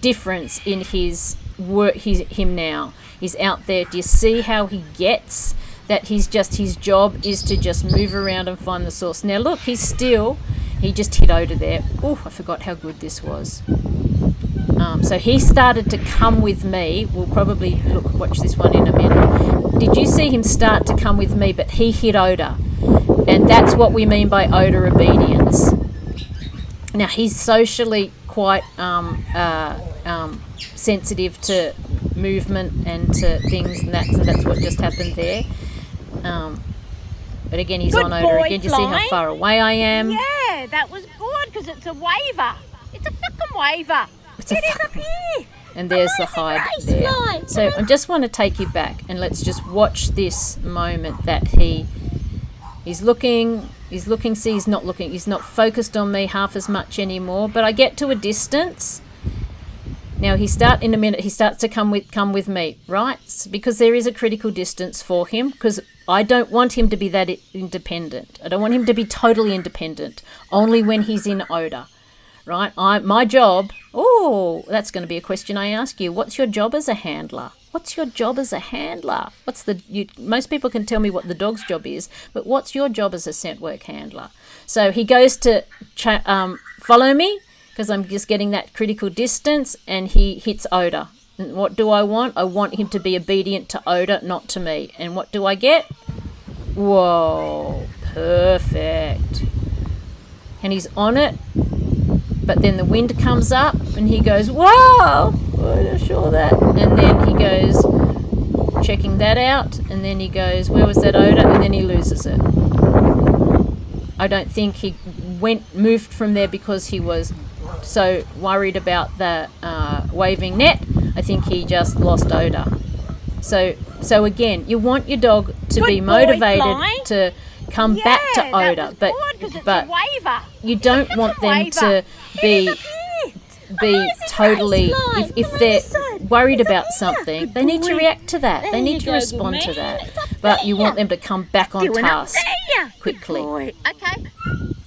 difference in his work. Him now. He's out there. Do you see how he gets that his job is to just move around and find the source? Now look, he just hit odor there. Oh, I forgot how good this was. So he started to come with me. We'll probably watch this one in a minute. Did you see him start to come with me? But he hit odor, and that's what we mean by odor obedience. Now he's socially quite sensitive to movement and to things, and that's what just happened there. But again, he's Good on odor boy, again. Do you see how far away I am? Yeah, that was good because it's a waver. It's a fucking waver. It's a It is up here. And there's the Come on, hide it's a there. fly. So I just want to take you back and let's just watch this moment that he's looking, see he's not looking, he's not focused on me half as much anymore, but I get to a distance. Now in a minute he starts to come with me, right? Because there is a critical distance for him, because I don't want him to be that independent. I don't want him to be totally independent, only when he's in odor. Right, my job. Oh, that's going to be a question I ask you. What's your job as a handler? What's your job as a handler? Most people can tell me what the dog's job is, but what's your job as a scent work handler? So he goes to follow me because I'm just getting that critical distance, and he hits odor. And what do I want? I want him to be obedient to odor, not to me. And what do I get? Whoa, perfect. And he's on it. But then the wind comes up and he goes, wow, I'm sure that. And then he goes checking that out, and then he goes, where was that odor? And then he loses it. I don't think he moved from there because he was so worried about the waving net. I think he just lost odor. So again, you want your dog to be motivated to come back to odor, but you don't want them to be totally, if they're worried about something, they need to react to that, they need to respond to that, but you want them to come back on task quickly. Okay,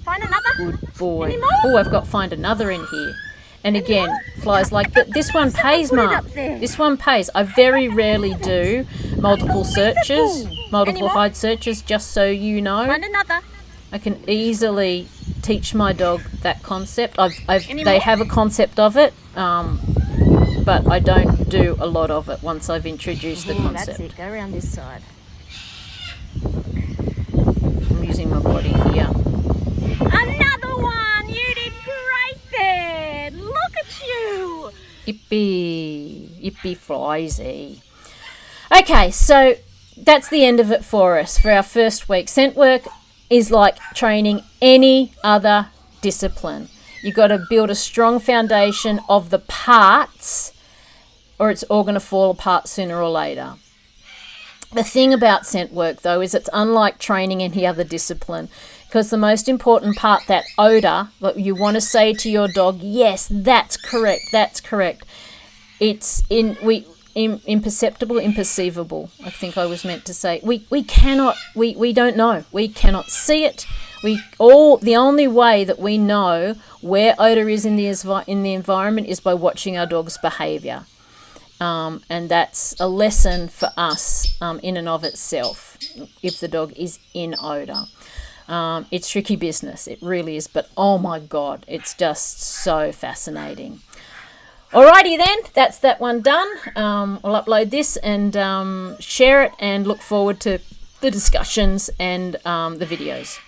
find another. Good boy. Oh, I've got find another in here. And again, flies like this one pays, Mum. This one pays. I very rarely do multiple searches, multiple hide searches, just so you know. Find another. I can easily teach my dog that concept. They have a concept of it, but I don't do a lot of it once I've introduced the concept. That's it. Go around this side. I'm using my body here. Another one! You did great there! Look at you! Yippee fliesy. Okay, so that's the end of it for us for our first week. Scent work is like training any other discipline. You've got to build a strong foundation of the parts, or it's all going to fall apart sooner or later. The thing about scent work, though, is it's unlike training any other discipline, because the most important part, that odor, that you want to say to your dog, yes, that's correct, that's correct. It's imperceptible, imperceivable, I think I was meant to say. We don't know. We cannot see it. The only way that we know where odor is in the environment is by watching our dog's behaviour. And that's a lesson for us in and of itself, if the dog is in odor. It's tricky business, it really is, but oh my God, it's just so fascinating. Alrighty then, that's that one done. I'll upload this and share it, and look forward to the discussions and the videos.